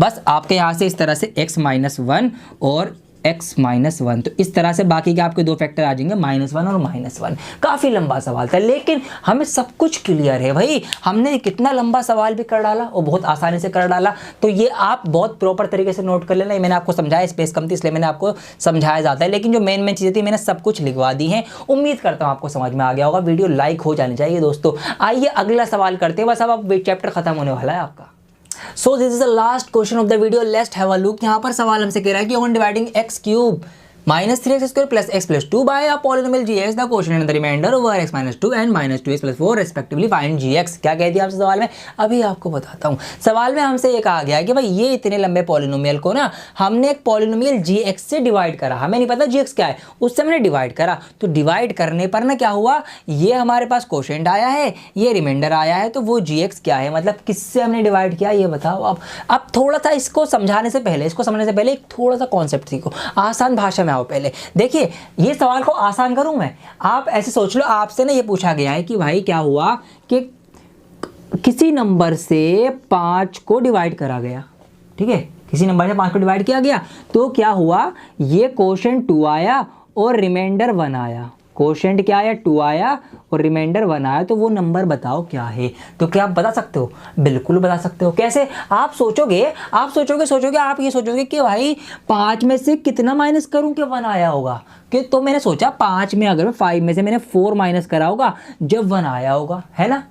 बस आपके यहाँ से इस तरह से x माइनस 1 और x माइनस 1, तो इस तरह से बाकी के आपके दो फैक्टर आ जाएंगे -1 और -1। काफ़ी लंबा सवाल था लेकिन हमें सब कुछ क्लियर है भाई, हमने कितना लंबा सवाल भी कर डाला और बहुत आसानी से कर डाला। तो ये आप बहुत प्रॉपर तरीके से नोट कर लेना। ये मैंने आपको समझाया, स्पेस कम थी इसलिए मैंने आपको समझाया जाता है, लेकिन जो मेन चीज़ें थी मैंने सब कुछ लिखवा दी हैं। उम्मीद करता हूँ आपको समझ में आ गया होगा। वीडियो लाइक हो जानी चाहिए दोस्तों। आइए अगला सवाल करते हैं, बस अब चैप्टर खत्म होने वाला है आपका। So this is the last question of the video. Let's have a look. यहाँ पर सवाल हमसे कह रहा है कि on dividing x³ minus 3x² plus x plus 2 by a polynomial gx, the quotient and the remainder over x minus 2 and minus 2x plus 4 respectively find gx। क्या कह दिया आपसे सवाल में, अभी आपको बताता हूँ। सवाल में हमसे ये कहा गया कि भाई ये इतने लंबे पॉलिनोमियल को ना हमने एक पॉलिनोमियल gx से डिवाइड करा, हमें नहीं पता gx क्या है, उससे हमने डिवाइड करा। तो डिवाइड करने पर ना क्या हुआ, ये हमारे पास क्वोशिएंट आया है, ये रिमाइंडर आया है, तो वो gx क्या है, मतलब किससे हमने डिवाइड किया ये बताओ। अब थोड़ा सा इसको समझाने से पहले, इसको समझने से पहले एक थोड़ा सा कॉन्सेप्ट सीखो, आसान भाषा में आओ। पहले देखिए ये सवाल को आसान करूं मैं, आप ऐसे सोच लो, आपसे ना ये पूछा गया है कि भाई क्या हुआ कि किसी नंबर से 5 को डिवाइड करा गया, ठीक है, किसी नंबर से 5 को डिवाइड किया गया, तो क्या हुआ, ये क्वोशिएंट 2 आया और रिमाइंडर 1 आया। क्वोशिएंट क्या आया, 2 आया और रिमाइंडर 1 आया, तो वो नंबर बताओ क्या है। तो क्या आप बता सकते हो, बिल्कुल बता सकते हो। कैसे, आप सोचोगे आप ये सोचोगे कि भाई 5 में से कितना माइनस करूं कि 1 आया होगा, कि तो मैंने सोचा 5 में अगर 5 में से मैंने 4 माइनस करा होगा जब 1 आया होगा, है ना।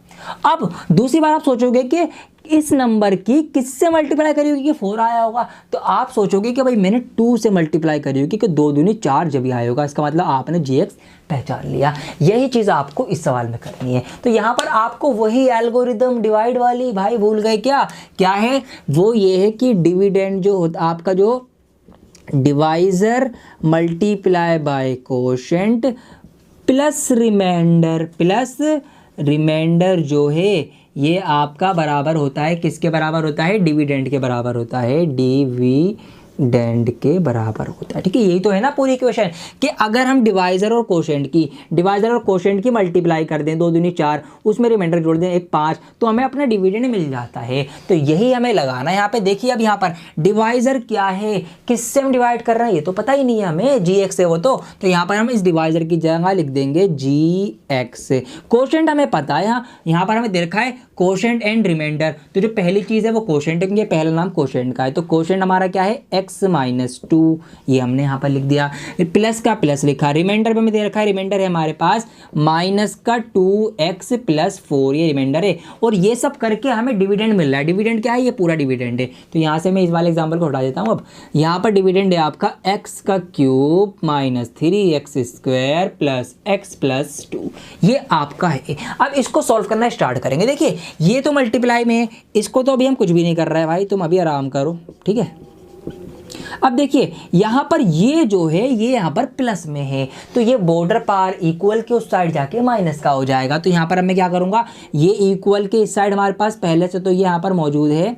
अब दूसरी बार आप सोचोगे कि इस नंबर की किससे मल्टीप्लाई करी होगी कि 4 आया होगा, तो आप सोचोगे कि भाई मैंने 2 से मल्टीप्लाई करी होगी कि 2 दूनी 4 जब भी आया होगा। इसका मतलब आपने gx पहचान लिया। यही चीज़ आपको इस सवाल में करनी है। तो यहाँ पर आपको वही एल्गोरिदम डिवाइड वाली, भाई भूल गए क्या है, वो ये है कि डिविडेंड जो होता आपका, जो divisor multiply by quotient plus remainder जो है ये आपका बराबर होता है, किसके बराबर होता है, डिविडेंड के बराबर होता है, डिविडेंड डिविडेंड के बराबर होता है। ठीक है, यही तो है ना पूरी इक्वेशन कि अगर हम डिवाइजर और कोशेंट की मल्टीप्लाई कर दें, 2 दूनी 4, उसमें रिमाइंडर जोड़ दें 1 5, तो हमें अपना डिविडेंड मिल जाता है। तो यही हमें लगाना है यहाँ पे। देखिए अब यहाँ पर डिवाइजर क्या है, किससे हम डिवाइड कर रहे हैं ये तो पता ही नहीं है हमें, gx से वो तो यहाँ पर हम इस डिवाइजर की जगह लिख देंगे gx। कोशेंट हमें पता है, यहाँ पर हमें दे रखा है कोशेंट एंड रिमाइंडर। तो जो पहली चीज़ है वो कोशेंट है, पहला नाम कोशेंट का है। तो कोशेंट हमारा क्या है x - 2, ये हमने यहाँ पर लिख दिया। प्लस का प्लस लिखा, रिमाइंडर पे हमें दे रखा है, रिमाइंडर है हमारे पास माइनस का 2x + 4, ये रिमाइंडर है। और ये सब करके हमें डिविडेंड मिल रहा है। डिविडेंड क्या है, ये पूरा डिविडेंड है। तो यहाँ से मैं इस वाले एग्जाम्पल को हटा देता हूँ। अब यहाँ पर डिविडेंड है आपका x³ - 3x² + x + 2, ये आपका है। अब इसको सॉल्व करना स्टार्ट करेंगे। देखिए ये तो मल्टीप्लाई में है, इसको तो अभी हम कुछ भी नहीं कर रहे हैं भाई, तुम अभी आराम करो, ठीक है। अब देखिए यहाँ पर ये जो है ये यहाँ पर प्लस में है, तो ये बॉर्डर पार इक्वल के उस साइड जाके माइनस का हो जाएगा। तो यहाँ पर मैं क्या करूँगा, ये इक्वल के इस साइड हमारे पास पहले से तो ये यहाँ पर मौजूद है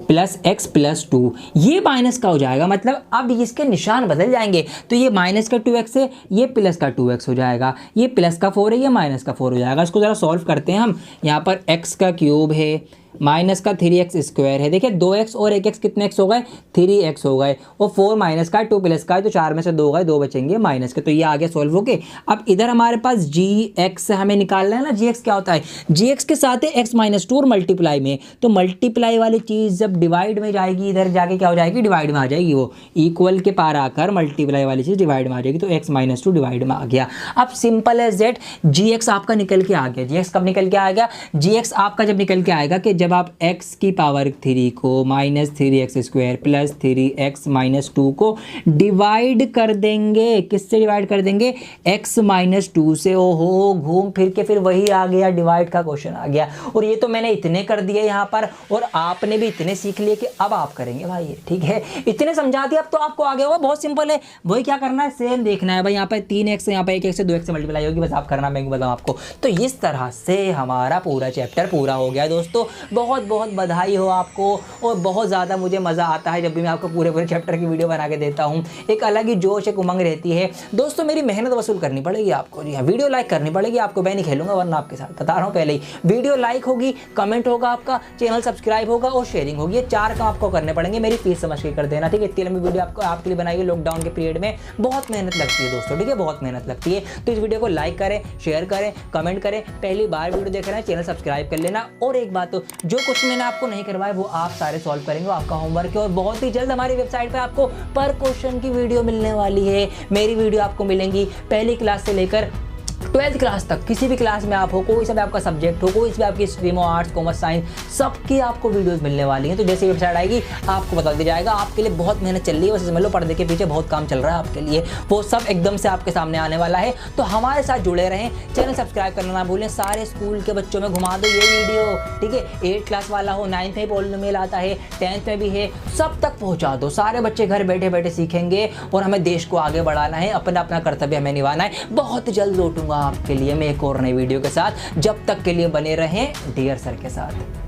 +x + 2, ये माइनस का हो जाएगा। मतलब अब इसके निशान बदल जाएंगे। तो ये माइनस का 2x है, ये प्लस का 2x हो जाएगा। ये प्लस का 4 है, ये माइनस का 4 हो जाएगा। इसको ज़रा सॉल्व करते हैं हम। यहाँ पर x³ है, माइनस का 3x² है। देखिए 2x और 1x कितने x हो गए, 3x हो गए। और 4 माइनस का 2 प्लस का है, तो 4 में से 2 गए, 2 बचेंगे माइनस के। तो ये आ गया सॉल्व होके। अब इधर हमारे पास gx हमें निकालना है ना। gx क्या होता है, gx के साथ है x - 2 और मल्टीप्लाई में। तो मल्टीप्लाई वाली चीज़ जब डिवाइड में जाएगी, इधर जाके क्या हो जाएगी, डिवाइड में आ जाएगी। वो इक्वल के पार आकर मल्टीप्लाई वाली चीज़ डिवाइड में आ जाएगी। तो x - 2 डिवाइड में आ गया। अब सिंपल एज दैट gx आपका निकल के आ गया। gx कब निकल के आएगा, gx आपका जब निकल के आएगा कि जब आप x³ को -3x² + 3x - 2 को डिवाइड कर देंगे। किससे डिवाइड कर देंगे, x - 2 से। ओहो, घूम फिर के फिर वही आ गया, डिवाइड का क्वेश्चन आ गया। और ये तो मैंने इतने कर दिए यहाँ पर, और आपने भी इतने सीख लिए कि अब आप करेंगे भाई, ठीक है। इतने समझा दिया, अब तो आपको आ गया होगा। बहुत सिंपल है, वही क्या करना है, सेम देखना है भाई। यहाँ पर 3x, यहाँ पर 1x से 2x से मल्टीप्लाई होगी, बस आप करना, मैं बताऊँ आपको। तो इस तरह से हमारा पूरा चैप्टर पूरा हो गया दोस्तों। बहुत बहुत बधाई हो आपको, और बहुत ज़्यादा मुझे मज़ा आता है जब भी मैं आपको पूरे चैप्टर की वीडियो बना के देता हूँ। एक अलग ही जोश, एक उमंग रहती है दोस्तों। मेरी मेहनत वसूल करनी पड़ेगी आपको। जी हाँ, वीडियो लाइक करनी पड़ेगी आपको। मैं नहीं खेलूंगा वरना आपके साथ, बता रहा हूँ पहले ही। वीडियो लाइक होगी, कमेंट होगा आपका, चैनल सब्सक्राइब होगा और शेयरिंग होगी। ये 4 काम आपको करने पड़ेंगे। मेरी फीस समझ के कर देना, ठीक है। इतनी लंबी वीडियो आपके लिए बनाई है लॉकडाउन के पीरियड में। बहुत मेहनत लगती है दोस्तों, ठीक है, बहुत मेहनत लगती है। तो इस वीडियो को लाइक करें, शेयर करें, कमेंट करें। पहली बार वीडियो देख रहे हैं, चैनल सब्सक्राइब कर लेना। और एक बात, तो जो कुछ मैंने आपको नहीं करवाया वो आप सारे सॉल्व करेंगे, आपका होमवर्क है। और बहुत ही जल्द हमारी वेबसाइट पे आपको पर क्वेश्चन की वीडियो मिलने वाली है। मेरी वीडियो आपको मिलेंगी पहली क्लास से लेकर 12th क्लास तक। किसी भी क्लास में आप हो, कोई सा भी आपका सब्जेक्ट हो, कोई सी भी आपकी स्ट्रीम हो, आर्ट्स, कॉमर्स, साइंस, सबकी आपको वीडियोस मिलने वाली हैं। तो जैसे वेबसाइट आएगी आपको बता दिया जाएगा। आपके लिए बहुत मेहनत चल रही है, बस समझ लो पर्दे के पीछे बहुत काम चल रहा है आपके लिए। वो सब एकदम से आपके सामने आने वाला है। तो हमारे साथ जुड़े रहें, चैनल सब्सक्राइब करना ना भूलें। सारे स्कूल के बच्चों में घुमा दो ये वीडियो, ठीक है। 8th क्लास वाला हो, 9th में पॉलिनोमियल आता है, 10th में भी है, सब तक पहुँचा दो। सारे बच्चे घर बैठे बैठे सीखेंगे और हमें देश को आगे बढ़ाना है, अपना कर्तव्य हमें निभाना है। बहुत जल्द लौटूंगा आपके लिए मैं एक और नई वीडियो के साथ। जब तक के लिए बने रहें डियर सर के साथ।